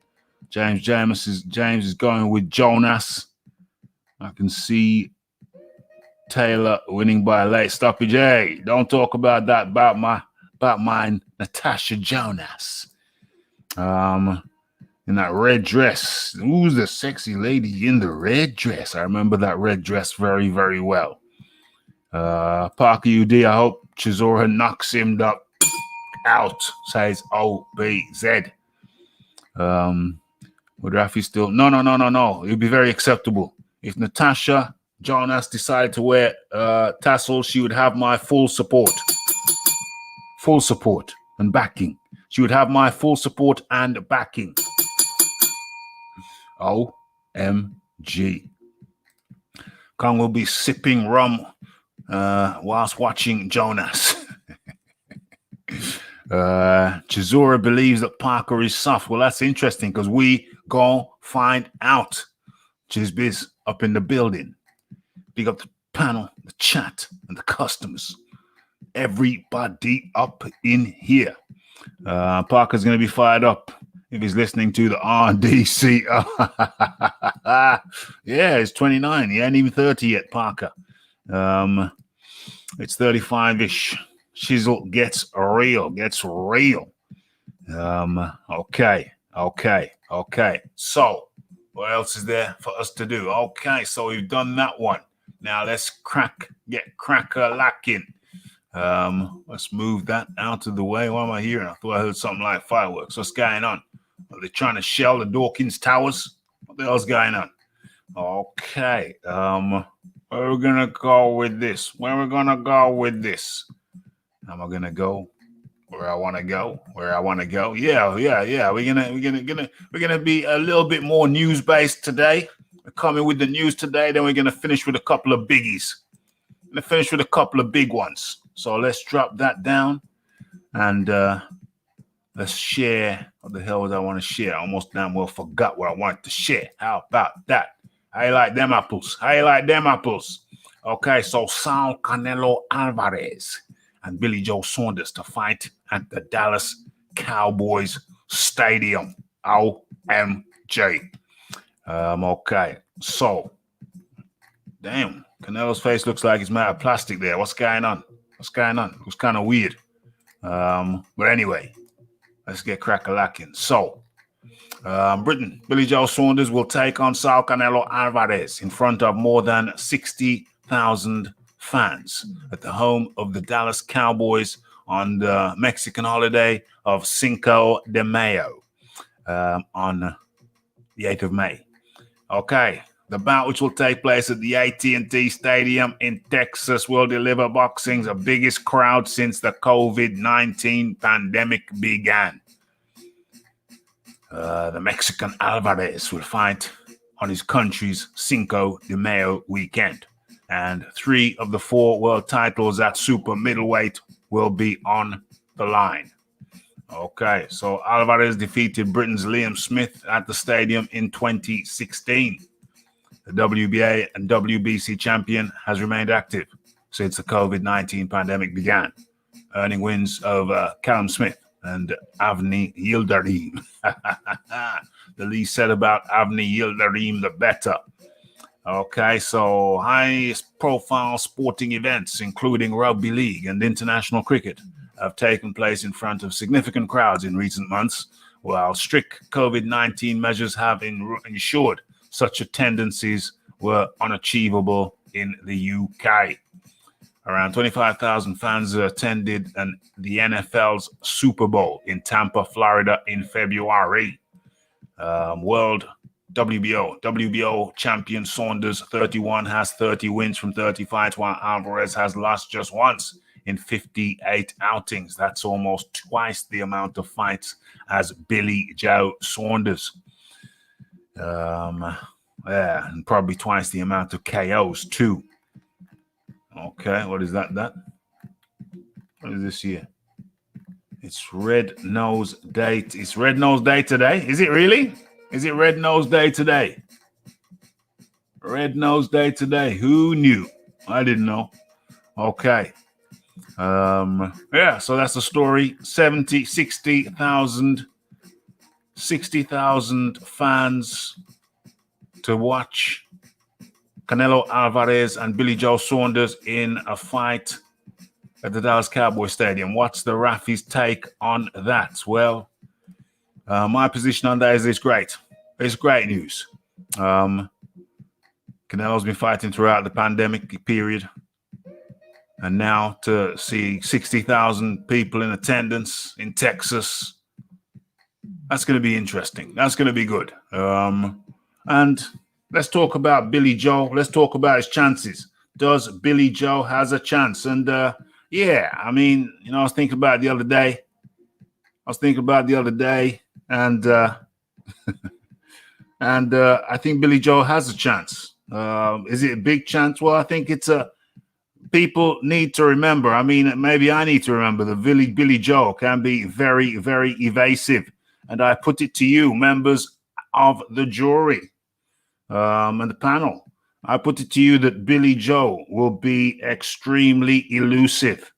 James is going with Jonas. I can see Taylor winning by a late stoppage. Hey, don't talk about that about my Natasha Jonas. In that red dress. Who's the sexy lady in the red dress? I remember that red dress very, very well. Parker UD, I hope Chisora knocks him out, says OBZ. Would Raphie still? No. It would be very acceptable. If Natasha Jonas decided to wear tassels, she would have my full support. And backing. She would have my full support and backing. OMG. Kong will be sipping rum whilst watching Jonas. Chisora believes that Parker is soft. Well, that's interesting because we gon' find out. Chisbiz up in the building. Big up the panel, the chat, and the customers. Everybody up in here. Parker's going to be fired up if he's listening to the RDCR. Yeah, he's 29. He ain't even 30 yet, Parker. It's 35-ish. Shizzle gets real. Okay. So, what else is there for us to do? Okay, so we've done that one. Now let's get cracker lacking. Let's move that out of the way. What am I hearing? I thought I heard something like fireworks. What's going on? Are they trying to shell the Dawkins Towers? What the hell's going on? Okay. Where are we gonna go with this? Am I gonna go where I want to go? Yeah. We're gonna be a little bit more news based today. We're coming with the news today. Then we're gonna finish with a couple of biggies. Finish with a couple of big ones. So let's drop that down and let's share. What the hell was I want to share? I almost damn well forgot what I wanted to share. How about that? How you like them apples? Okay, so Saul Canelo Alvarez and Billy Joe Saunders to fight at the Dallas Cowboys Stadium. OMG. Okay, so damn, Canelo's face looks like it's made of plastic there. What's going on? What's going on? Looks kind of weird. But anyway, let's get crack-a-lacking. So, Britain, Billy Joe Saunders will take on Saul Canelo Alvarez in front of more than 60,000 fans at the home of the Dallas Cowboys on the Mexican holiday of Cinco de Mayo on the 8th of May. Okay, the bout, which will take place at the AT&T Stadium in Texas, will deliver boxing's biggest crowd since the COVID-19 pandemic began. The Mexican Alvarez will fight on his country's Cinco de Mayo weekend, and 3 of the 4 world titles at super middleweight will be on the line. Okay, so Alvarez defeated Britain's Liam Smith at the stadium in 2016. The WBA and WBC champion has remained active since the COVID-19 pandemic began, earning wins over Callum Smith and Avni Yildirim. The least said about Avni Yildirim, the better. Okay, so highest profile sporting events, including rugby league and international cricket, have taken place in front of significant crowds in recent months, while strict COVID-19 measures have ensured such attendances were unachievable in the UK. Around 25,000 fans attended the NFL's Super Bowl in Tampa, Florida in February. World WBO champion Saunders, 31, has 30 wins from 30 fights, while Alvarez has lost just once in 58 outings. That's almost twice the amount of fights as Billy Joe Saunders. And probably twice the amount of KOs too. Okay, what is that? What is this here? It's Red Nose Day. It's Red Nose Day today. Is it really? Is it Red Nose Day today? Red Nose Day today. Who knew? I didn't know. Okay. So that's the story. 60,000 fans to watch Canelo Alvarez and Billy Joe Saunders in a fight at the Dallas Cowboy Stadium. What's the Raphie's take on that? Well, my position on that is it's great. It's great news. Canelo's been fighting throughout the pandemic period. And now to see 60,000 people in attendance in Texas, that's going to be interesting. That's going to be good. And let's talk about Billy Joe. Let's talk about his chances. Does Billy Joe has a chance? And I mean, I was thinking about it the other day. And I think Billy Joe has a chance. Is it a big chance? Well, I think it's people need to remember. I mean, maybe I need to remember that Billy Joe can be very, very evasive. And I put it to you, members of the jury and the panel. I put it to you that Billy Joe will be extremely elusive.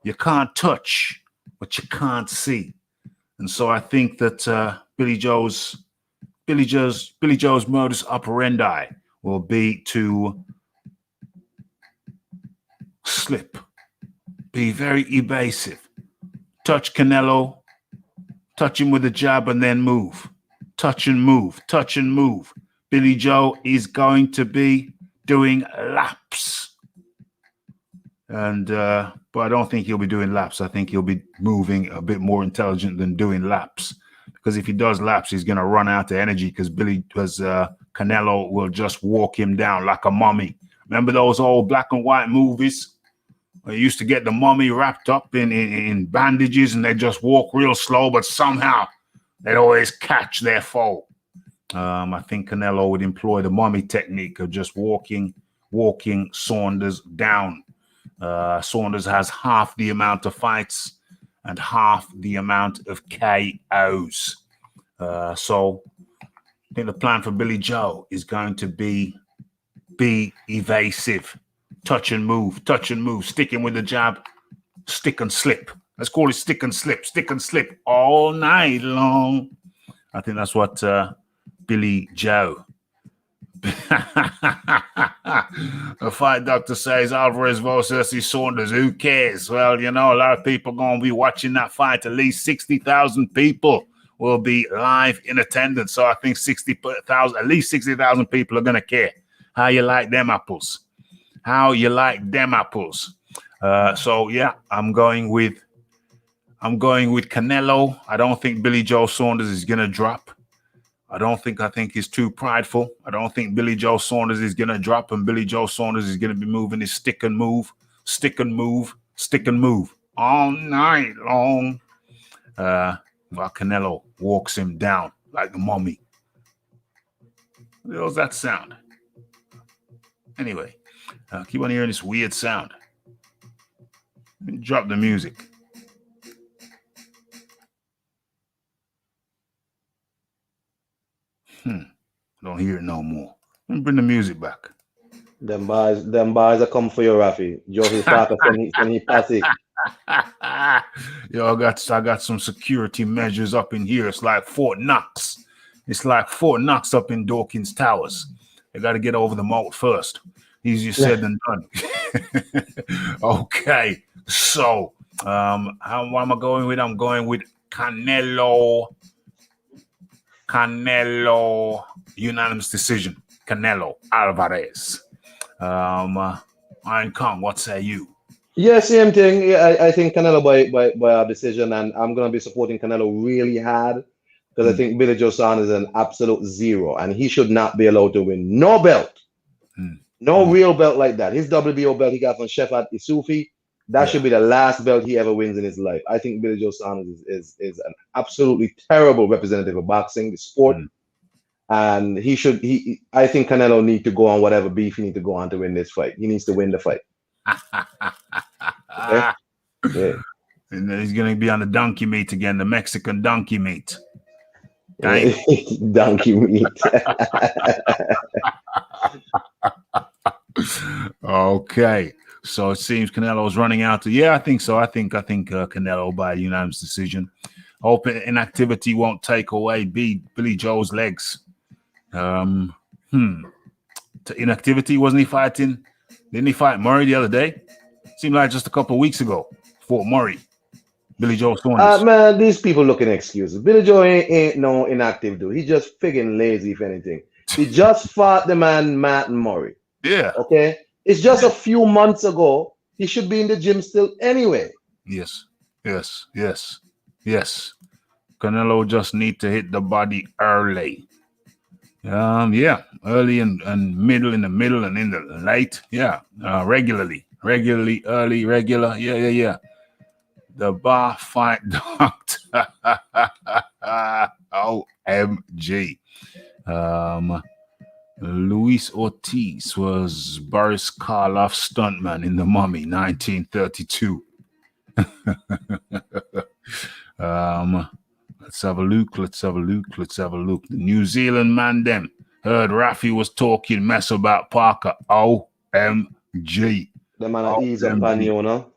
You can't touch what you can't see. And so I think that Billy Joe's modus operandi will be to slip, be very evasive, touch Canelo, touch him with a jab and then move, touch and move. Billy Joe is going to be doing laps. And but I don't think he'll be doing laps. I think he'll be moving a bit more intelligent than doing laps. Because if he does laps, he's going to run out of energy because Canelo will just walk him down like a mummy. Remember those old black and white movies? Where you used to get the mummy wrapped up in bandages and they just walk real slow, but somehow they'd always catch their foe. I think Canelo would employ the mummy technique of just walking Saunders down. Saunders has half the amount of fights and half the amount of KOs. So I think the plan for Billy Joe is going to be evasive, touch and move, sticking with the jab, stick and slip. Let's call it stick and slip all night long. I think that's what Billy Joe The fight doctor says Alvarez versus Saunders. Who cares? Well, you know, a lot of people going to be watching that fight. At least 60,000 people will be live in attendance. So I think 60,000, at least 60,000 people are going to care. How you like them apples? How you like them apples? So yeah, I'm going with Canelo. I don't think Billy Joe Saunders is going to drop. I think he's too prideful. I don't think Billy Joe Saunders is going to drop, and Billy Joe Saunders is going to be moving his stick and move all night long. While Canelo walks him down like a mummy. What does that sound? Anyway, keep on hearing this weird sound. Drop the music. Don't hear it no more. Let me bring the music back. Them boys are come for you, Raphie. Josie Parker, can he pass it? Yo, I got some security measures up in here. It's like Fort Knox. It's like Fort Knox up in Dawkins Towers. I got to get over the moat first. Easier said than done. Okay, so what am I going with? I'm going with Canelo, unanimous decision. Canelo Alvarez. Iron Kong, what say you? Yeah, same thing. Yeah, I think Canelo by our decision, and I'm gonna be supporting Canelo really hard because I think Billy Joe Saunders is an absolute zero, and he should not be allowed to win no belt, no real belt like that. His WBO belt he got from Sheffield Isufi, that should be the last belt he ever wins in his life. I think Billy Joe Saunders is an absolutely terrible representative of boxing, the sport. And I think Canelo need to go on whatever beef he need to go on to win this fight. He needs to win the fight. Okay? Yeah. And then he's gonna be on the donkey meat again, the Mexican donkey meat. Donkey meat. Okay. So it seems Canelo's running out. I think so. I think Canelo by unanimous decision. Hope inactivity won't take away Billy Joe's legs. Inactivity, wasn't he fighting? Didn't he fight Murray the other day? Seemed like just a couple of weeks ago. Fort Murray. Billy Joe Saunders. Man, these people looking excuses. Billy Joe ain't no inactive dude. He just friggin' lazy, if anything. He just fought the man Matt Murray. Yeah. Okay? It's just a few months ago. He should be in the gym still anyway. Yes. Canelo just need to hit the body early. Early and middle, in the middle, and in the late. Regularly, early, regular. Yeah. The bar fight doctor. OMG. Luis Ortiz was Boris Karloff's stuntman in The Mummy, 1932. Let's have a look. The New Zealand man them heard Raphie was talking mess about Parker. OMG. The man ease up on you, no?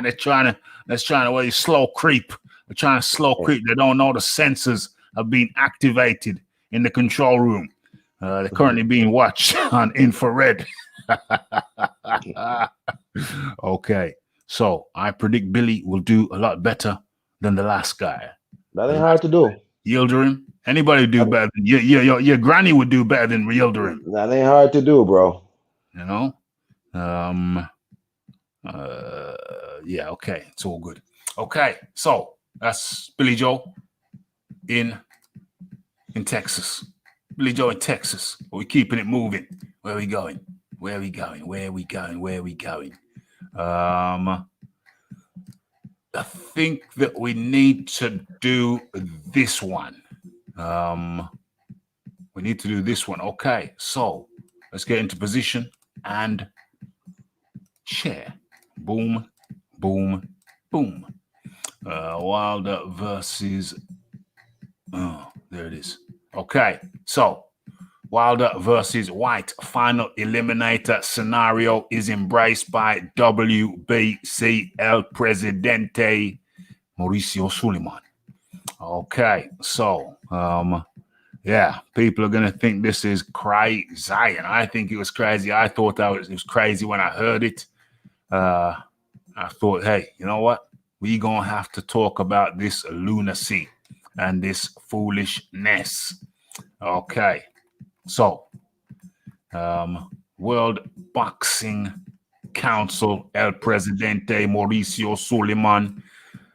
They're trying to slow creep. They're trying to slow creep. They don't know the sensors have been activated in the control room. They're currently being watched on infrared. Okay. So I predict Billy will do a lot better than the last guy. That ain't hard to do. Yildirim. Anybody do better than your granny would do better than Yildirim. That ain't hard to do, bro. You know? Okay. It's all good. Okay, so that's Billy Joe in Texas. Billy Joe in Texas. We're keeping it moving. Where are we going? I think that we need to do this one. Okay, so let's get into position and share. Boom. Wilder versus... Oh, there it is. Okay, so Wilder versus White final eliminator scenario is embraced by WBC El Presidente Mauricio Suleiman. Okay, so Yeah, people are going to think this is crazy. And I think it was crazy. I thought it was crazy when I heard it. I thought, hey, you know what? We're going to have to talk about this lunacy and this foolishness. Okay. So, World Boxing Council, El Presidente Mauricio Suleiman,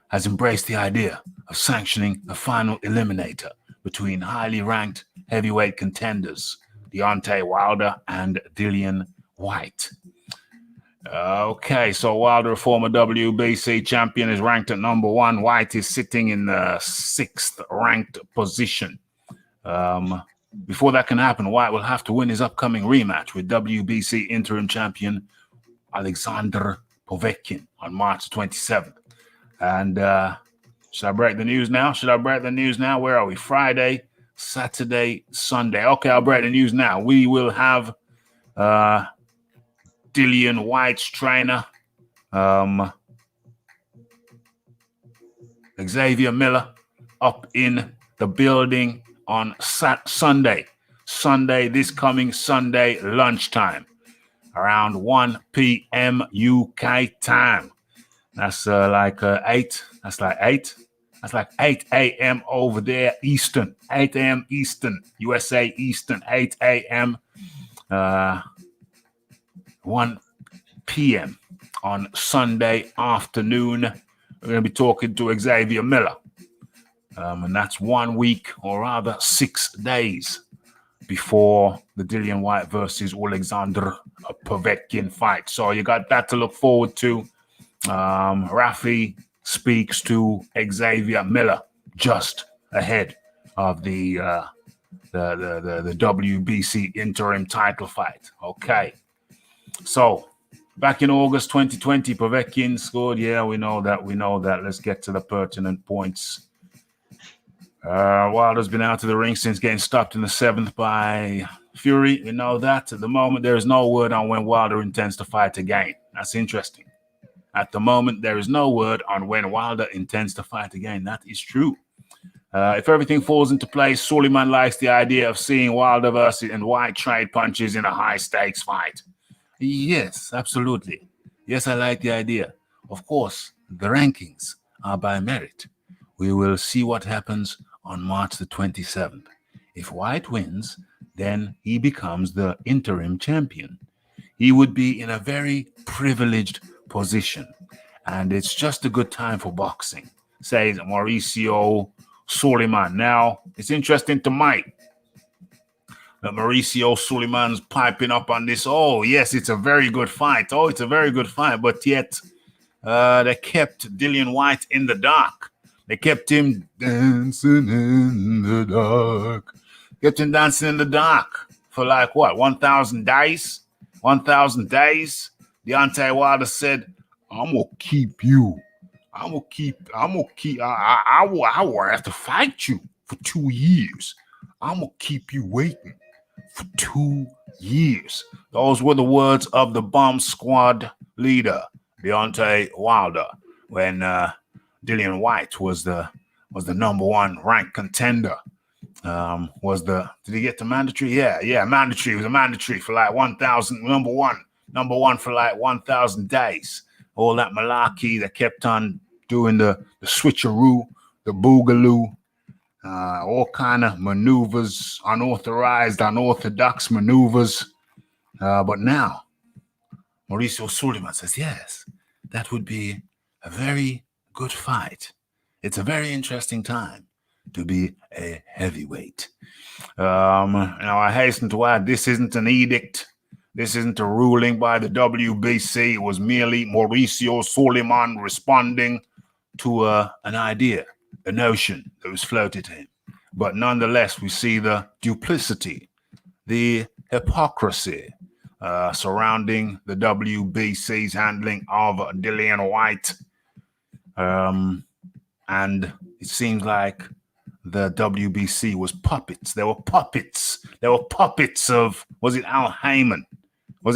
has embraced the idea of sanctioning a final eliminator between highly ranked heavyweight contenders, Deontay Wilder and Dillian Whyte. Okay, so Wilder, former WBC champion, is ranked at number 1. Whyte is sitting in the 6th ranked position. Before that can happen, Whyte will have to win his upcoming rematch with WBC interim champion Alexander Povetkin on March 27th. And should I break the news now? Where are we? Friday, Saturday, Sunday. Okay, I'll break the news now. We will have Dillian Whyte's trainer, Xavier Miller, up in the building on Sunday, this coming Sunday lunchtime, around 1 p.m. UK time. That's like 8. That's like 8. That's like 8 a.m. over there Eastern. 8 a.m. Eastern, USA Eastern. 8 a.m. 1 p.m. on Sunday afternoon. We're going to be talking to Xavier Miller. And that's 1 week, or rather 6 days, before the Dillian Whyte versus Alexander Povetkin fight. So you got that to look forward to. Raphie speaks to Xavier Miller just ahead of the WBC interim title fight. Okay. So back in August 2020, Povetkin scored. Yeah, we know that. Let's get to the pertinent points. Wilder's been out of the ring since getting stopped in the 7th by Fury. We know that. At the moment, there is no word on when Wilder intends to fight again. That's interesting. At the moment, there is no word on when Wilder intends to fight again. That is true. If everything falls into place, Suleiman likes the idea of seeing Wilder versus and Whyte trade punches in a high-stakes fight. Yes, absolutely. Yes, I like the idea. Of course, the rankings are by merit. We will see what happens on March the 27th. If Whyte wins, then he becomes the interim champion. He would be in a very privileged position, and it's just a good time for boxing, says Mauricio Suleiman. Now, it's interesting to Mike that Mauricio Suleiman's piping up on this. Oh, yes, it's a very good fight. But yet they kept Dillian Whyte in the dark. They kept him dancing in the dark. For like what, 1,000 days? 1,000 days? Deontay Wilder said, I'm going to keep you. I will have to fight you for 2 years. I'm going to keep you waiting for 2 years. Those were the words of the Bomb Squad leader, Deontay Wilder, when Dillian Whyte was the number 1 ranked contender. Did he get to mandatory? Yeah, mandatory. It was a mandatory for like 1,000, number one for like 1,000 days. All that malarkey that kept on doing the switcheroo, the boogaloo, all kind of maneuvers, unorthodox maneuvers. But now, Mauricio Suleiman says, yes, that would be a very good fight. It's a very interesting time to be a heavyweight. Now, I hasten to add, this isn't an edict. This isn't a ruling by the WBC. It was merely Mauricio Suleiman responding to an idea, a notion that was floated to him. But nonetheless, we see the duplicity, the hypocrisy surrounding the WBC's handling of Dillian Whyte. And it seems like the WBC was puppets. They were puppets. Of, was it Al Heyman? The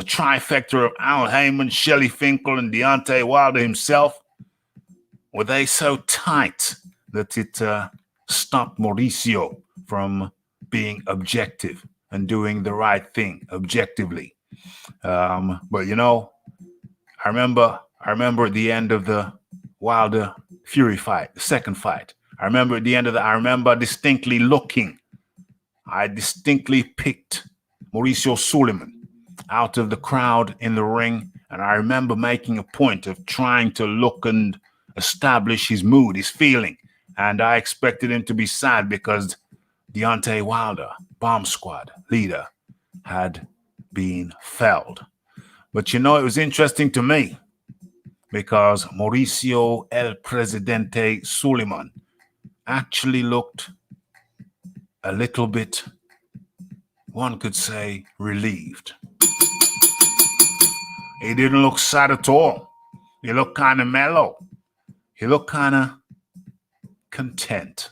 trifecta of Al Heyman, Shelley Finkel, and Deontay Wilder himself. Were they so tight that it stopped Mauricio from being objective and doing the right thing objectively. But you know, I remember at the end of the Wilder Fury fight, the second fight. I remember distinctly looking. I distinctly picked Mauricio Suleiman out of the crowd in the ring, and I remember making a point of trying to look and establish his mood, his feeling. And I expected him to be sad because Deontay Wilder, Bomb Squad leader, had been felled. But you know, it was interesting to me because Mauricio El Presidente Suleiman actually looked a little bit, one could say, relieved. He didn't look sad at all. He looked kind of mellow. He looked kind of content.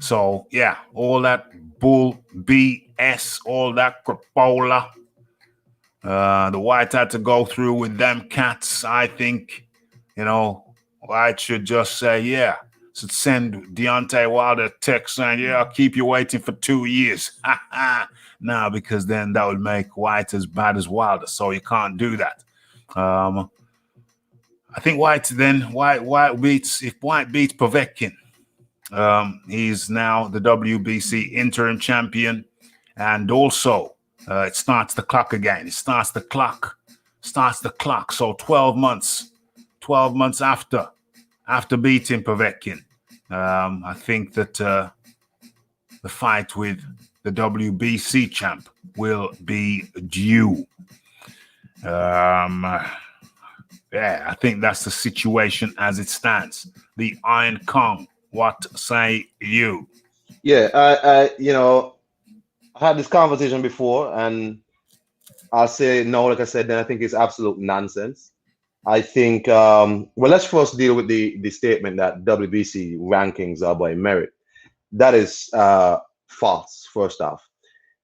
So, yeah, all that bull BS, all that crapola, the White had to go through with them cats. I think, you know, White should just say, yeah, should send Deontay Wilder a text saying, yeah, I'll keep you waiting for 2 years. No, because then that would make White as bad as Wilder. So you can't do that. I think White beats Povetkin. He's now the WBC interim champion. And also, it starts the clock again. It starts the clock. So 12 months after beating Povetkin. I think that the fight with the WBC champ will be due. Yeah, I think that's the situation as it stands. The Iron Kong, what say you? Yeah, I had this conversation before, and I'll say no, like I said, then I think it's absolute nonsense. I think, let's first deal with the statement that WBC rankings are by merit. That is false, first off.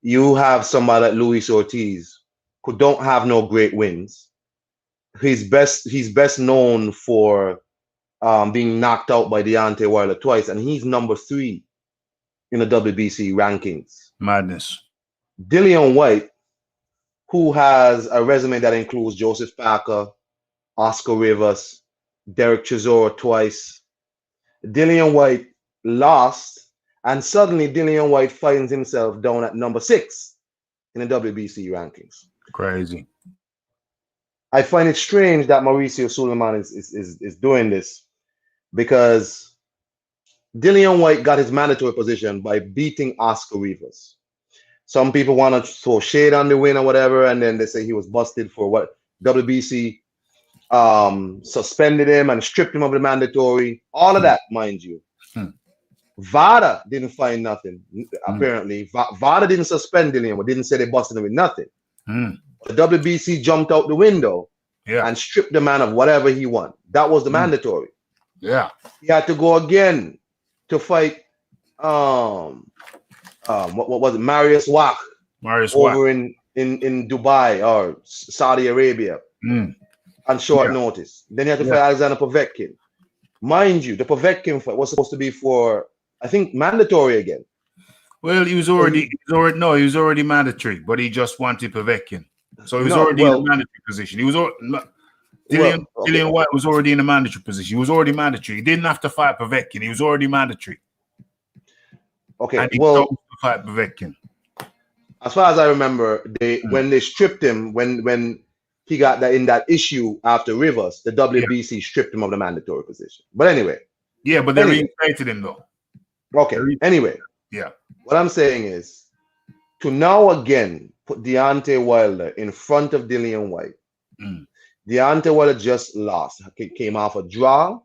You have somebody like Luis Ortiz who don't have no great wins. He's best known for being knocked out by Deontay Wilder twice, and he's number 3 in the WBC rankings. Madness. Dillian White, who has a resume that includes Josie Parker, Oscar Rivas, Dereck Chisora twice. Dillian White lost, and suddenly Dillian White finds himself down at number 6 in the WBC rankings. Crazy. I find it strange that Mauricio Suleiman is doing this, because Dillian White got his mandatory position by beating Oscar Rivas. Some people want to throw shade on the win or whatever, and then they say he was busted for what WBC suspended him and stripped him of the mandatory. All of that, mind you. VADA didn't find nothing, apparently. VADA didn't suspend Dillian, but didn't say they busted him with nothing. The WBC jumped out the window and stripped the man of whatever he won. That was the mandatory. Yeah. He had to go again to fight what was it? Marius Wach over in Dubai or Saudi Arabia on short notice. Then he had to fight Alexander Povetkin. Mind you, the Povetkin fight was supposed to be for, I think, mandatory again. Well, he was already mandatory, but he just wanted Povetkin. So he was already in a mandatory position. He was Dillian White was already in a mandatory position. He was already mandatory. He didn't have to fight Povetkin. He was already mandatory. Okay, and he chose to fight Povetkin. As far as I remember, when they stripped him, when he got that in that issue after Rivers, the WBC stripped him of the mandatory position. But anyway. Yeah, but they reinstated him though. Okay. Anyway. Yeah. What I'm saying is, to now again put Deontay Wilder in front of Dillian White. Deontay Wilder just lost. He came off a draw.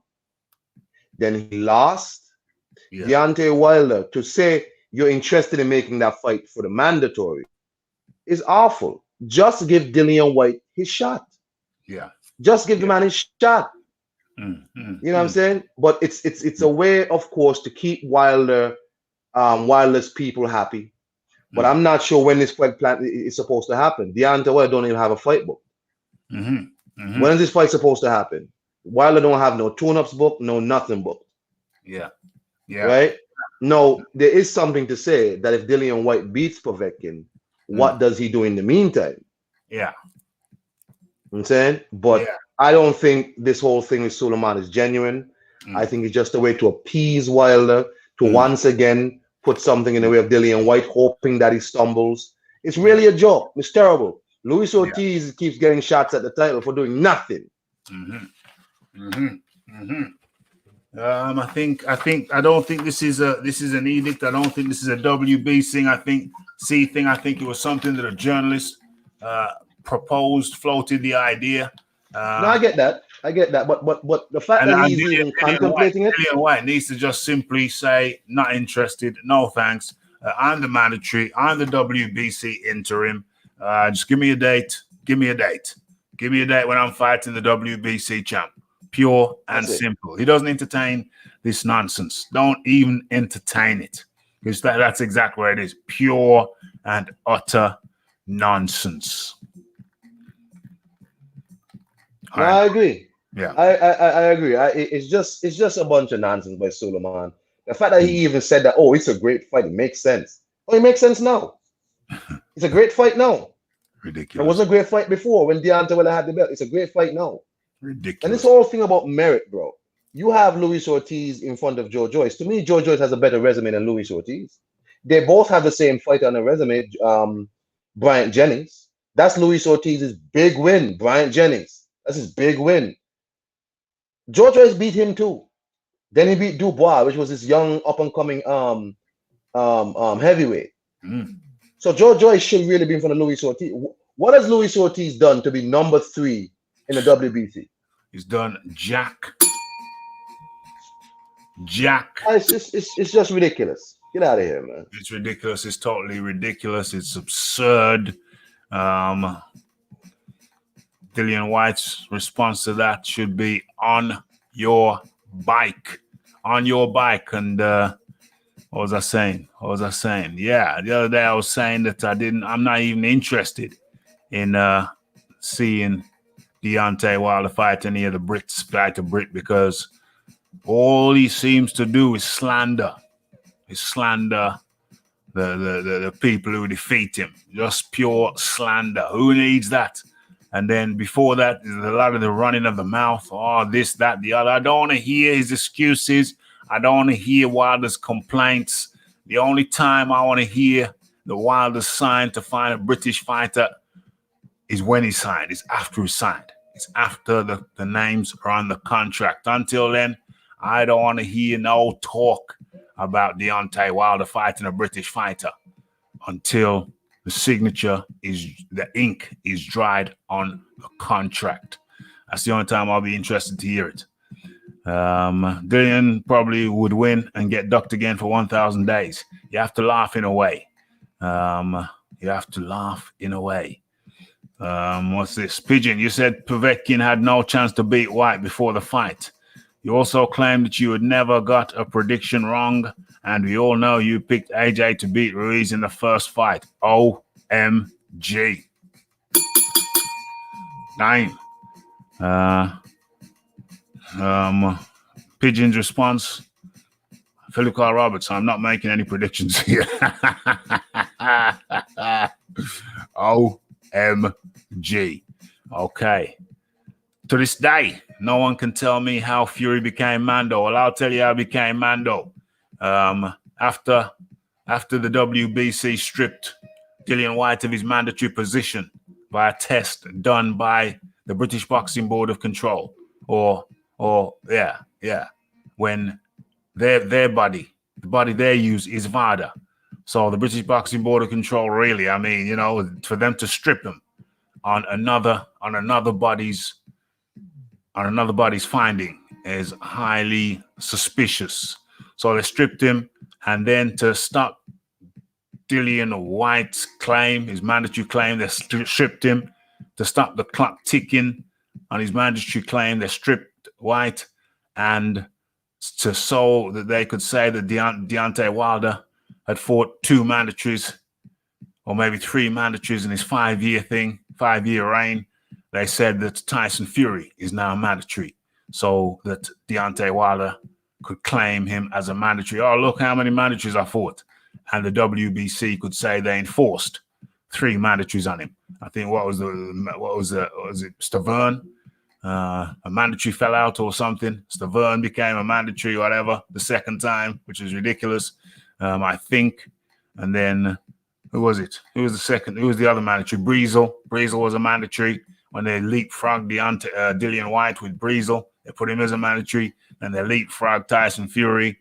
Then he lost. Yeah. Deontay Wilder, to say you're interested in making that fight for the mandatory is awful. Just give Dillian White his shot. Yeah. Just give the man his shot. You know what I'm saying? But it's a way, of course, to keep Wilder's people happy. But I'm not sure when this fight plan is supposed to happen. Deontay Wilder don't even have a fight book. When is this fight supposed to happen? Wilder don't have no tune-ups book, no nothing book. Yeah. Yeah. Right? Now, there is something to say that if Dillian White beats Povetkin, what does he do in the meantime? Yeah. I'm saying? But Yeah. I don't think this whole thing with Suleiman is genuine. I think it's just a way to appease Wilder, to once again put something in the way of Dillian White, hoping that he stumbles. It's really a joke. It's terrible. Luis Ortiz keeps getting shots at the title for doing nothing. I don't think this is an edict. I don't think this is a WB thing. I think it was something that a journalist proposed, floated the idea. No, I get that. But the fact that he's even contemplating it. Dillian White needs to just simply say, not interested, no thanks. I'm the mandatory, I'm the WBC interim. Just give me a date. Give me a date when I'm fighting the WBC champ. Pure and simple. He doesn't entertain this nonsense. Don't even entertain it. Because that's exactly what it is. Pure and utter nonsense. No, I agree. Yeah, I agree. It's just a bunch of nonsense by Suleiman. The fact that he even said that, oh, it's a great fight, it makes sense. Oh, it makes sense now. It's a great fight now. Ridiculous. It wasn't a great fight before when Deontay Wilder had the belt. It's a great fight now. Ridiculous. And this whole thing about merit, bro. You have Luis Ortiz in front of Joe Joyce. To me, Joe Joyce has a better resume than Luis Ortiz. They both have the same fight on the resume. Bryant Jennings. That's Luis Ortiz's big win. Bryant Jennings. That's his big win. Joe Joyce beat him too. Then he beat Dubois, which was his young up and coming heavyweight. So Joe Joyce should really be in front of Luis Ortiz. What has Luis Ortiz done to be number 3 in the WBC? He's done Jack. It's just ridiculous. Get out of here, man. It's ridiculous. It's totally ridiculous. It's absurd. Dillian White's response to that should be on your bike. On your bike. And what was I saying? Yeah, the other day I was saying that I'm not even interested in seeing Deontay Wilder fight any of the Brits, fight a Brit, because all he seems to do is slander. The people who defeat him. Just pure slander. Who needs that? And then before that, there's a lot of the running of the mouth. Oh, this, that, the other. I don't want to hear his excuses. I don't want to hear Wilder's complaints. The only time I want to hear the Wilder sign to find a British fighter is when he signed. It's after he signed. It's after the names are on the contract. Until then, I don't want to hear no talk about Deontay Wilder fighting a British fighter until the ink is dried on the contract. That's the only time I'll be interested to hear it. Dillian probably would win and get ducked again for 1,000 days. You have to laugh in a way. What's this? Pigeon, you said Povetkin had no chance to beat White before the fight. You also claimed that you had never got a prediction wrong, and we all know you picked AJ to beat Ruiz in the first fight. OMG. Damn. Pigeon's response, Philip Carl Roberts, I'm not making any predictions here. OMG. Okay. To this day, no one can tell me how Fury became Mando. Well, I'll tell you how he became Mando. After the WBC stripped Dillian White of his mandatory position by a test done by the British Boxing Board of Control, when their body, the body they use is VADA. So the British Boxing Board of Control, really, for them to strip him on another body's finding is highly suspicious. So they stripped him, and then to stop Dillian White's claim, his mandatory claim, they stripped him. To stop the clock ticking on his mandatory claim, they stripped White, and so that they could say that Deontay Wilder had fought 2 mandatories or maybe 3 mandatories in his 5-year reign. They said that Tyson Fury is now mandatory, so that Deontay Wilder could claim him as a mandatory. Oh, look how many mandatories I fought. And the WBC could say they enforced 3 mandatories on him. I think was it Stavern? A mandatory fell out or something. Stavern became a mandatory, whatever, the second time, which is ridiculous, I think. And then who was it? Who was the second? Who was the other mandatory? Breezel. Breezel was a mandatory. When they leapfrogged Dillian White with Breezel, they put him as a mandatory. And they leapfrogged Tyson Fury,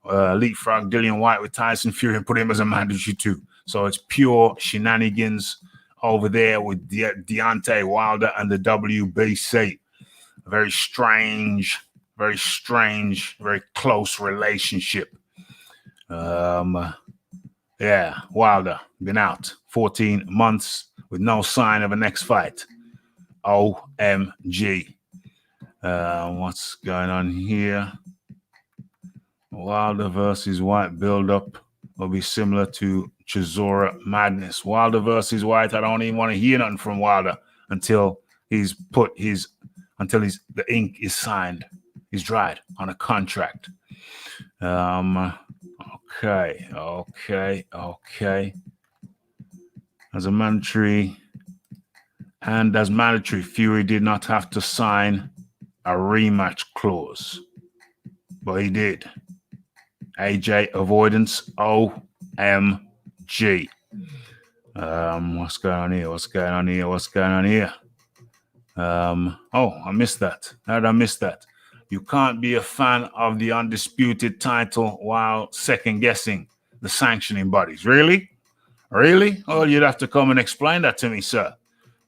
leapfrogged Dillian White with Tyson Fury and put him as a mandatory too. So it's pure shenanigans over there with Deontay Wilder and the WBC. A very strange, very close relationship. Yeah, Wilder been out 14 months with no sign of a next fight. OMG. What's going on here? Wilder versus White build-up will be similar to Chisora madness. Wilder versus White, I don't even want to hear nothing from Wilder until the ink is signed. He's dried on a contract. Okay. As mandatory, Fury did not have to sign a rematch clause, but he did. AJ avoidance. OMG. What's going on here? I missed that. How did I miss that? You can't be a fan of the Undisputed title while second guessing the sanctioning bodies. Really? Oh, you'd have to come and explain that to me, sir.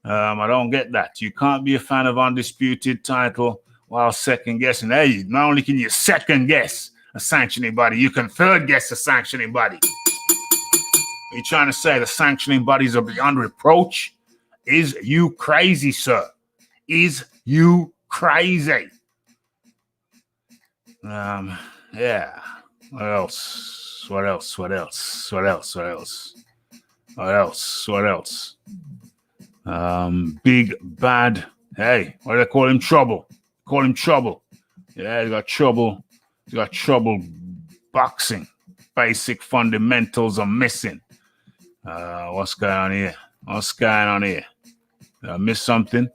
I don't get that. You can't be a fan of Undisputed title while second guessing. Hey, not only can you second guess a sanctioning body, you can third guess a sanctioning body. Are you trying to say the sanctioning bodies are beyond reproach? Is you crazy, sir? Is you crazy? Yeah. What else? Big bad. Hey, what do they call him? Trouble. Yeah, he got trouble. Boxing. Basic fundamentals are missing. What's going on here? Did I miss something?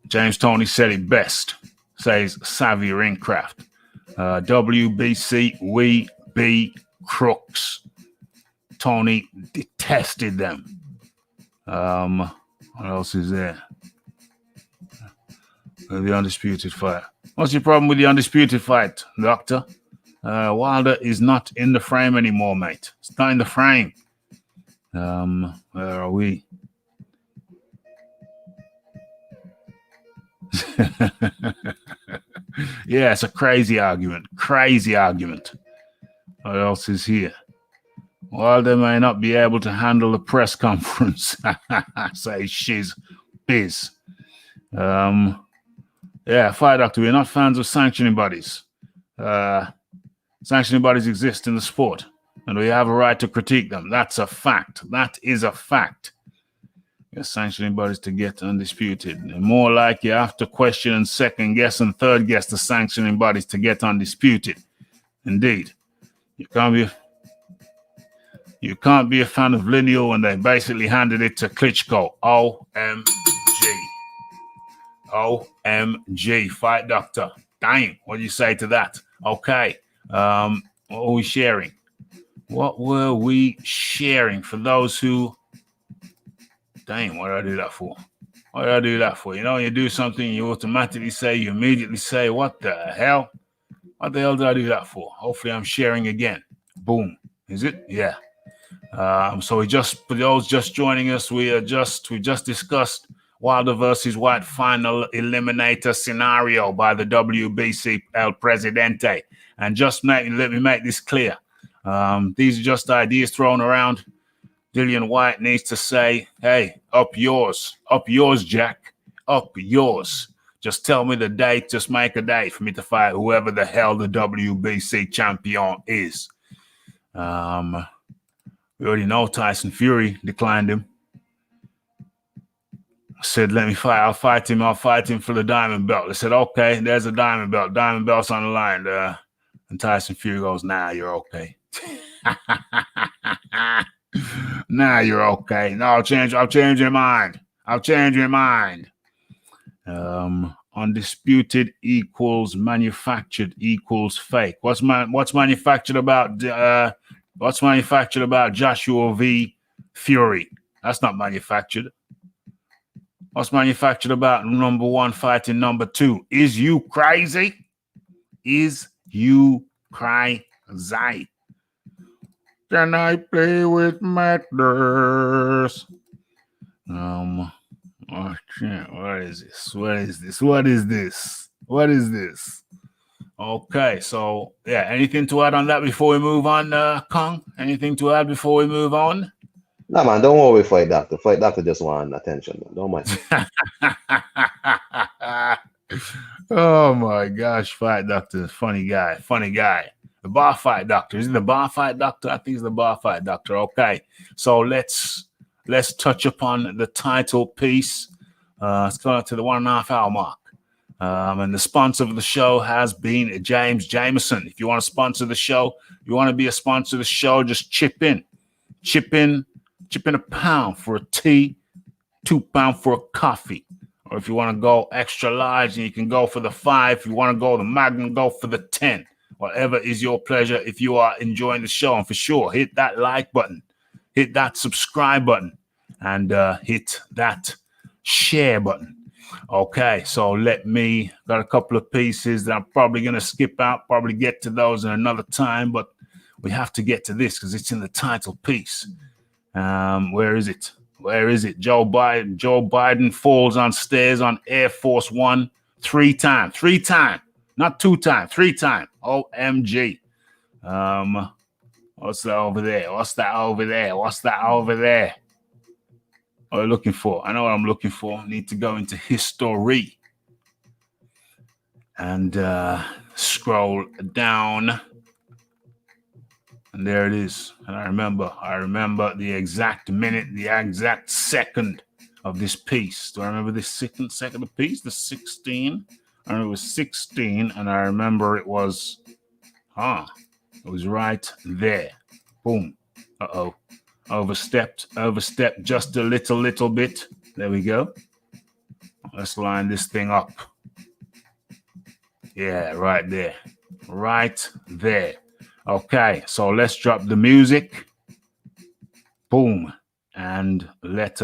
James Toney said it best. Says Savvy Ringcraft. WBC, we be crooks. Tony detested them. What else is there? The Undisputed fight. What's your problem with the Undisputed fight, Doctor? Wilder is not in the frame anymore, mate. It's not in the frame. Where are we? Yeah, it's a crazy argument. What else is here? Wilder may not be able to handle the press conference. Say shiz biz. Yeah, Fight Doctor, we're not fans of sanctioning bodies. Sanctioning bodies exist in the sport, and we have a right to critique them. That's a fact. That is a fact. You're sanctioning bodies to get Undisputed. And more like you have to question and second guess and third guess the sanctioning bodies to get Undisputed. Indeed. You can't be a fan of Lineal when they basically handed it to Klitschko. OMG. Fight Doctor. Damn, what do you say to that? Okay. What were we sharing? For those who... Damn, what did I do that for? You know, you do something, you immediately say, what the hell? What the hell did I do that for? Hopefully I'm sharing again. Boom. Is it? Yeah. So for those just joining us, we just discussed Wilder versus White final eliminator scenario by the WBC El Presidente. And let me make this clear. These are just ideas thrown around. Dillian White needs to say, hey, up yours, Jack, up yours. Just tell me the date, just make a date for me to fight whoever the hell the WBC champion is. We already know Tyson Fury declined him. said, let me fight. I'll fight him for the diamond belt. They said, okay, there's a diamond belt. Diamond belt's on the line. And Tyson Fury goes, nah, you're okay. Nah, you're okay. No, I'll change your mind. I'll change your mind. Undisputed equals manufactured equals fake. What's manufactured about Joshua v. Fury? That's not manufactured. What's manufactured about number one fighting number two? Is you crazy? Is you crazy? Can I play with matters? Oh shit, what is this? Okay, so yeah, anything to add on that before we move on, Kong? Anything to add before we move on? No, man, don't worry, Fight Doctor. Fight Doctor just want attention, man. Don't mind. Oh my gosh, Fight Doctor, funny guy. The bar fight doctor. Is it the bar fight doctor? I think it's the bar fight doctor. Okay, so let's touch upon the title piece. It's going to the 1.5 hour mark. And the sponsor of the show has been Jameson. If you want to sponsor the show, you want to be a sponsor of the show, just chip in £1 for a tea, £2 for a coffee. Or if you want to go extra large, and you can go for the 5. If you want to go the Magnum, go for the 10. Whatever is your pleasure. If you are enjoying the show, and for sure, hit that like button, hit that subscribe button, and hit that share button. Okay, so got a couple of pieces that I'm probably going to skip out, probably get to those in another time, but we have to get to this because it's in the title piece. Where is it? Joe Biden falls on stairs on Air Force One three times, not 2 times, 3 times. OMG. What's that over there? What are you looking for? I know what I'm looking for. Need to go into history and scroll down. And there it is. And I remember the exact minute, the exact second of this piece. Do I remember this second of the piece? The 16. I remember it was 16, and I remember it was, it was right there. Boom. Uh-oh. Overstepped just a little bit. There we go. Let's line this thing up. Yeah, right there. Okay, so let's drop the music. Boom. And let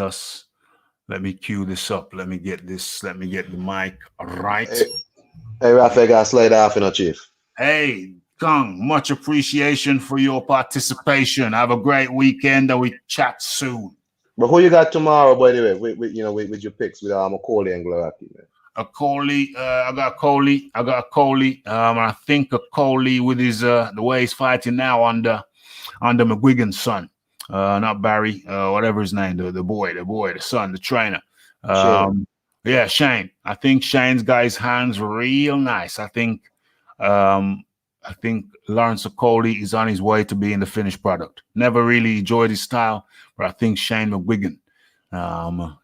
me cue this up. Let me get the mic right. Hey Raphie, I got to slide off, Chief. Hey, Kong, much appreciation for your participation. Have a great weekend, and we chat soon. But who you got tomorrow, by the way, with your picks with Coley and Gloraki, man? I got Coley. I think a Coley with his the way he's fighting now under McGuigan's son. Not Barry, whatever his name, the boy, the son, the trainer. Shane. Yeah, Shane. I think Shane's got his hands real nice. I think Lawrence Okoli is on his way to being the finished product. Never really enjoyed his style, but I think Shane McGuigan,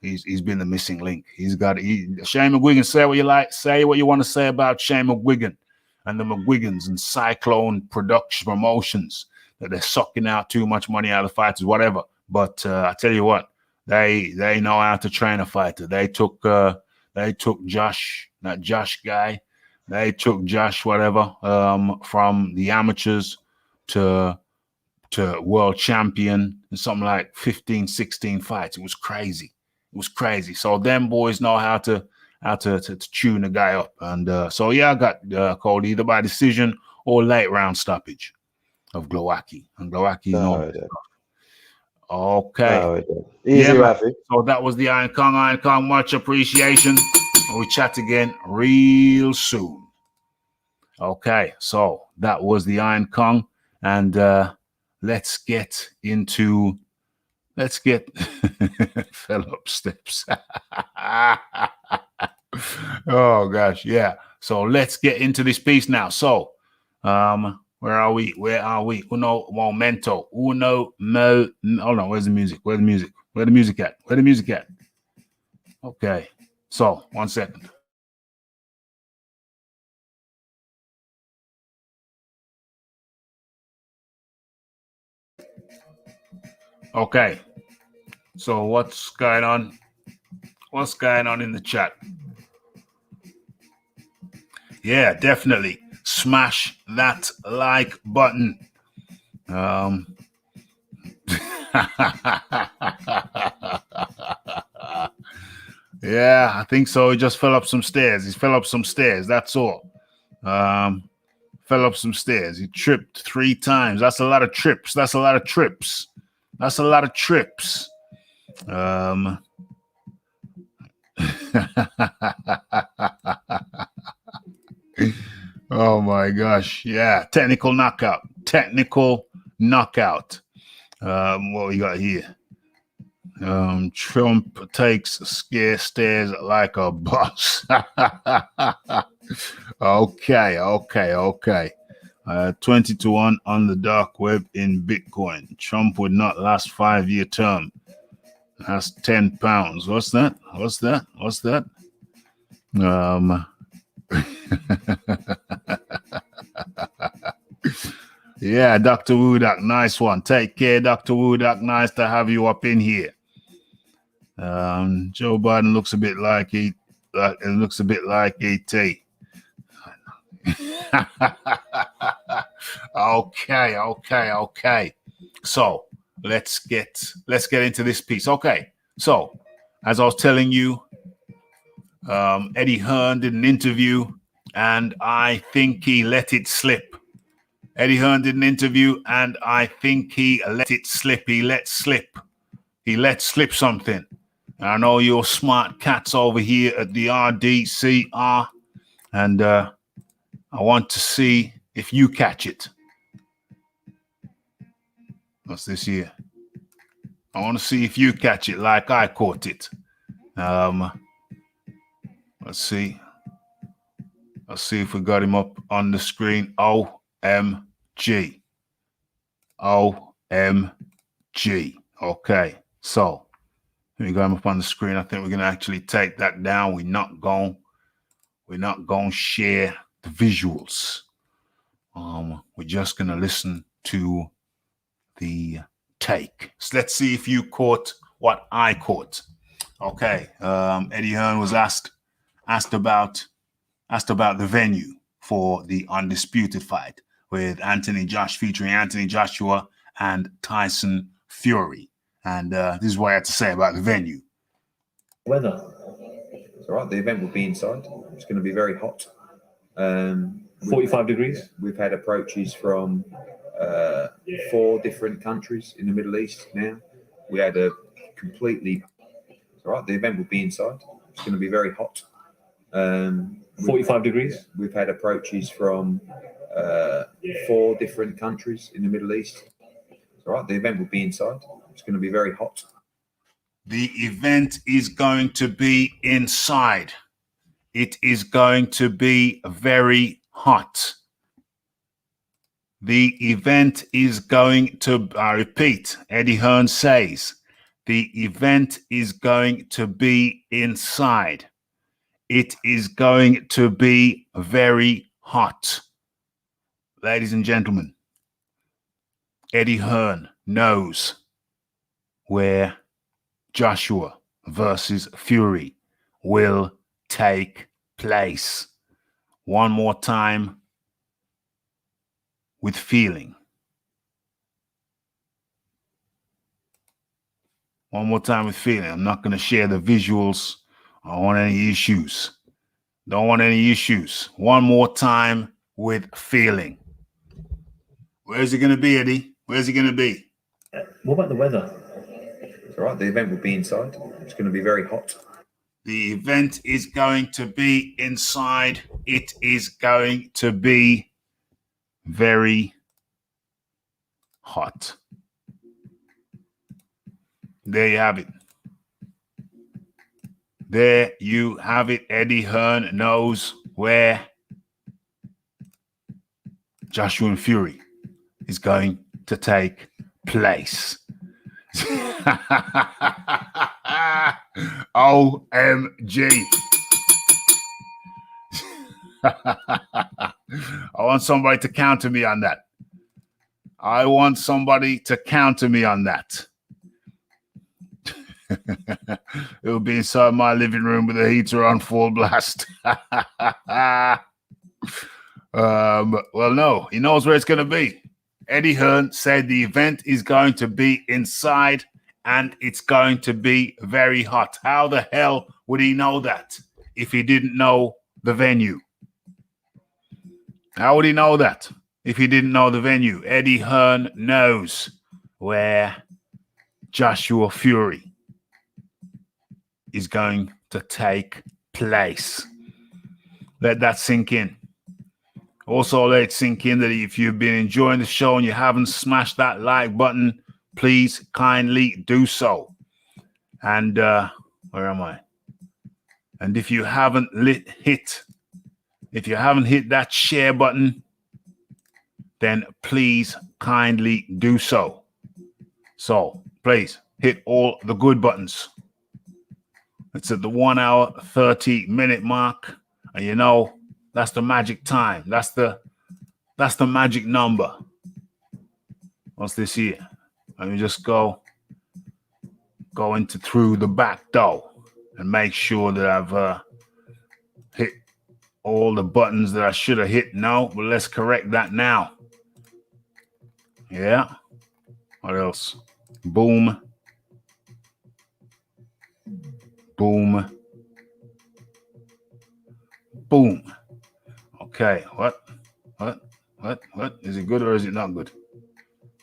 he's been the missing link. Shane McGuigan, say what you like, say what you want to say about Shane McGuigan and the McGuigans and Cyclone Promotions, that they're sucking out too much money out of the fighters, whatever. But I tell you what, they know how to train a fighter. They took Josh, that Josh guy. They took Josh, from the amateurs to world champion in something like 15, 16 fights. It was crazy. So them boys know how to tune the guy up. And so yeah, I got called either by decision or late round stoppage of Glowacki. And Glowacki, Okay. Easy, Raphie. So that was the Iron Kong. Much appreciation. We chat again real soon. Okay, so that was the Iron Kong, and let's get fell up steps. Oh gosh, yeah. So let's get into this piece now. So, where are we? Uno momento. Hold on. Where's the music? Where the music at? Okay. So, 1 second. Okay. So, what's going on? What's going on in the chat? Yeah, definitely. Smash that like button. Yeah, I think so. He just fell up some stairs. He fell up some stairs. That's all. Fell up some stairs. He tripped 3 times. That's a lot of trips. That's a lot of trips. That's a lot of trips. Oh my gosh. Yeah. Technical knockout. Technical knockout. What we got here? Trump takes stairs like a boss. Okay. 20-1 on the dark web in Bitcoin. Trump would not last 5-year term. That's £10. What's that? Yeah, Dr. Woodak, nice one. Take care, Dr. Woodak. Nice to have you up in here. Joe Biden looks a bit like ET. Okay. So let's get into this piece. Okay. So as I was telling you, Eddie Hearn did an interview, and I think he let it slip. Eddie Hearn did an interview, and I think he let it slip. He let slip something. I know you're smart cats over here at the RDCR, and I want to see if you catch it. What's this here? I want to see if you catch it like I caught it. Let's see. Let's see if we got him up on the screen. OMG. Okay, so let me got him up on the screen. I think we're gonna actually take that down. We're not gonna share the visuals. We're just gonna listen to the take. So let's see if you caught what I caught. Okay. Eddie Hearn was asked about the venue for the Undisputed fight with featuring Anthony Joshua and Tyson Fury. And this is what I had to say about the venue. Weather. It's all right. The event will be inside. It's going to be very hot. 45 degrees. We've had approaches from 4 different countries in the Middle East now. We had a completely... It's all right. The event will be inside. It's going to be very hot. 45 degrees. We've had approaches from 4 different countries in the Middle East. It's all right. The event will be inside. It's going to be very hot. The event is going to be inside. It is going to be very hot. The event is going to, I repeat, Eddie Hearn says, the event is going to be inside. It is going to be very hot. Ladies and gentlemen, Eddie Hearn knows where Joshua versus Fury will take place. One more time with feeling. One more time with feeling. I'm not going to share the visuals. I don't want any issues. Don't want any issues. One more time with feeling. Where's it going to be, Eddie? Where's it going to be? What about the weather? It's all right. The event will be inside. It's going to be very hot. The event is going to be inside. It is going to be very hot. There you have it. There you have it. Eddie Hearn knows where Joshua and Fury is going to take place. OMG. I want somebody to counter me on that. I want somebody to counter me on that. It'll be inside my living room with the heater on full blast. Well, no, he knows where it's going to be. Eddie Hearn said the event is going to be inside and it's going to be very hot. How the hell would he know that if he didn't know the venue? How would he know that if he didn't know the venue? Eddie Hearn knows where Joshua Fury is going to take place. Let that sink in. Also, let it sink in that if you've been enjoying the show and you haven't smashed that like button, please kindly do so. And where am I? And if you haven't hit that share button, then please kindly do so. So please hit all the good buttons. It's at the 1 hour 30-minute mark, and you know that's the magic time. That's the magic number. What's this here? Let me just go into through the back door and make sure that I've hit all the buttons that I should have hit. No, but let's correct that now. Yeah. What else? Boom. Boom. Boom. Okay. What? Is it good or is it not good?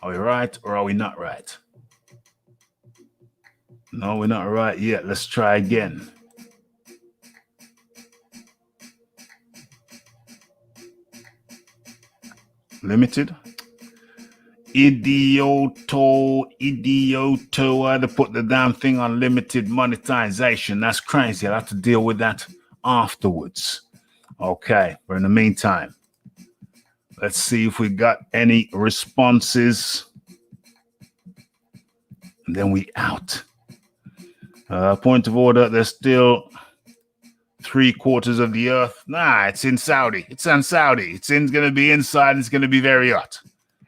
Are we right or are we not right? No, we're not right yet. Let's try again. Limited. Idioto. I had to put the damn thing on limited monetization. That's crazy. I'll have to deal with that afterwards. Okay, but in the meantime, let's see if we got any responses. And then we out. Point of order, there's still 3/4 of the earth. Nah, it's in Saudi. It's in Saudi. It's going to be inside and it's going to be very hot.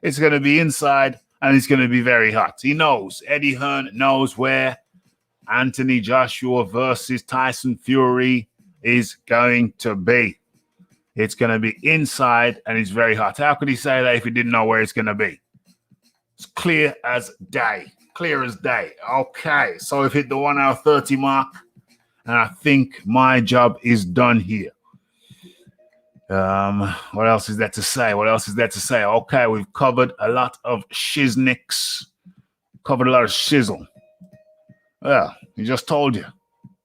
It's going to be inside and it's going to be very hot. He knows. Eddie Hearn knows where Anthony Joshua versus Tyson Fury is going to be. It's going to be inside and it's very hot. How could he say that if he didn't know where it's going to be? It's clear as day. Clear as day. Okay, so we've hit the 1 hour 30 mark, and I think my job is done here. What else is there to say? Okay, we've covered a lot of shiznicks. Covered a lot of shizzle. Well, he just told you.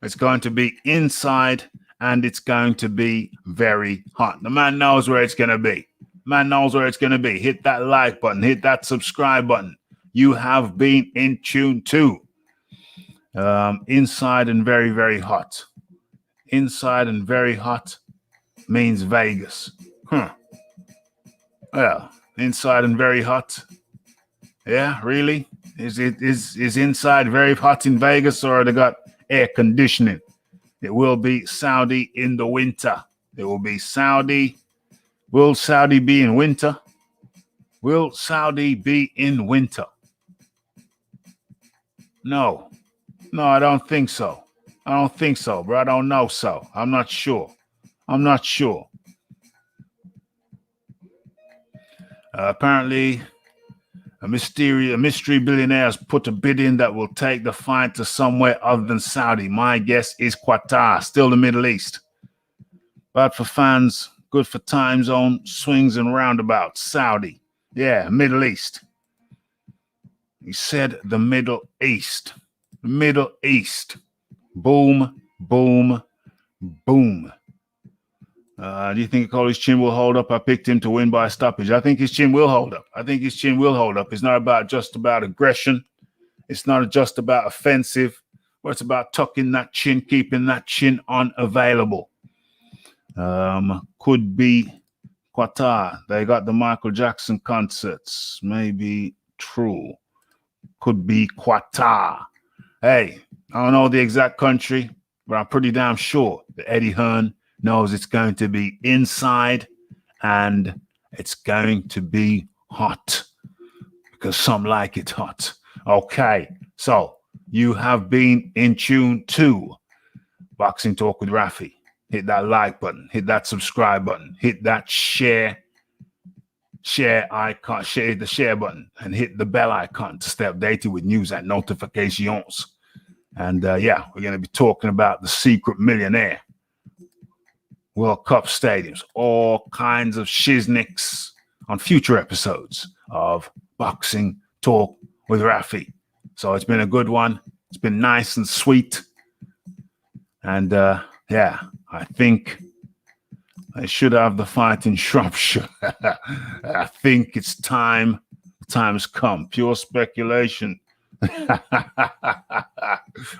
It's going to be inside, and it's going to be very hot. The man knows where it's going to be. Hit that like button. Hit that subscribe button. You have been in tune to inside and very, very hot. Inside and very hot means Vegas. Well, inside and very hot. Yeah, really? Is inside very hot in Vegas, or they got air conditioning? It will be Saudi in the winter. It will be Saudi. Will Saudi be in winter? Will Saudi be in winter? No, I don't think so. Bro. I don't know so. I'm not sure. Apparently, a mystery billionaire has put a bid in that will take the fight to somewhere other than Saudi. My guess is Qatar, still the Middle East. Bad for fans, good for time zone, swings and roundabouts. Saudi. Yeah, Middle East. He said the Middle East. Boom, boom, boom. Do you think his chin will hold up? I picked him to win by a stoppage. I think his chin will hold up. It's not just about aggression. It's not just about offensive. But it's about tucking that chin, keeping that chin unavailable. Could be Qatar. They got the Michael Jackson concerts. Maybe true. Could be Qatar. Hey, I don't know the exact country, but I'm pretty damn sure that Eddie Hearn knows it's going to be inside and it's going to be hot because some like it hot. Okay, so you have been in tune to Boxing Talk with Raphie. Hit that like button, hit that subscribe button, hit that share icon, share the share button, and hit the bell icon to stay updated with news and notifications. And yeah, we're going to be talking about the Secret Millionaire, World Cup stadiums, all kinds of shiznicks on future episodes of Boxing Talk with Raphie. So it's been a good one. It's been nice and sweet. And yeah, I think I should have the fight in Shropshire. I think it's time. The time has come. Pure speculation.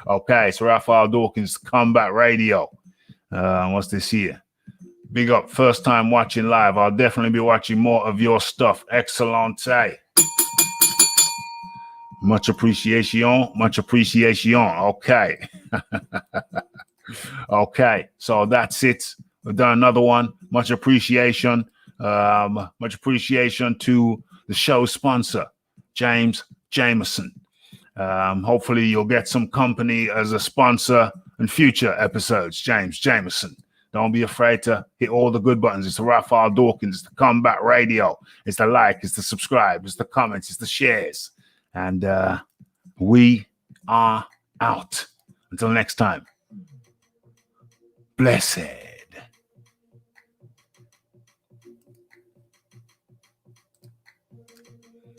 Okay, so Raphael Dawkins, Combat Radio. What's this here? Big up, first time watching live. I'll definitely be watching more of your stuff. Excellente. Much appreciation. Much appreciation. Okay. Okay, so that's it. We've done another one. Much appreciation. Much appreciation to the show sponsor, Jameson. Hopefully you'll get some company as a sponsor in future episodes. Jameson. Don't be afraid to hit all the good buttons. It's the Raphael Dawkins, it's the Combat Radio, it's the like, it's the subscribe, it's the comments, it's the shares. And we are out. Until next time. Blessed.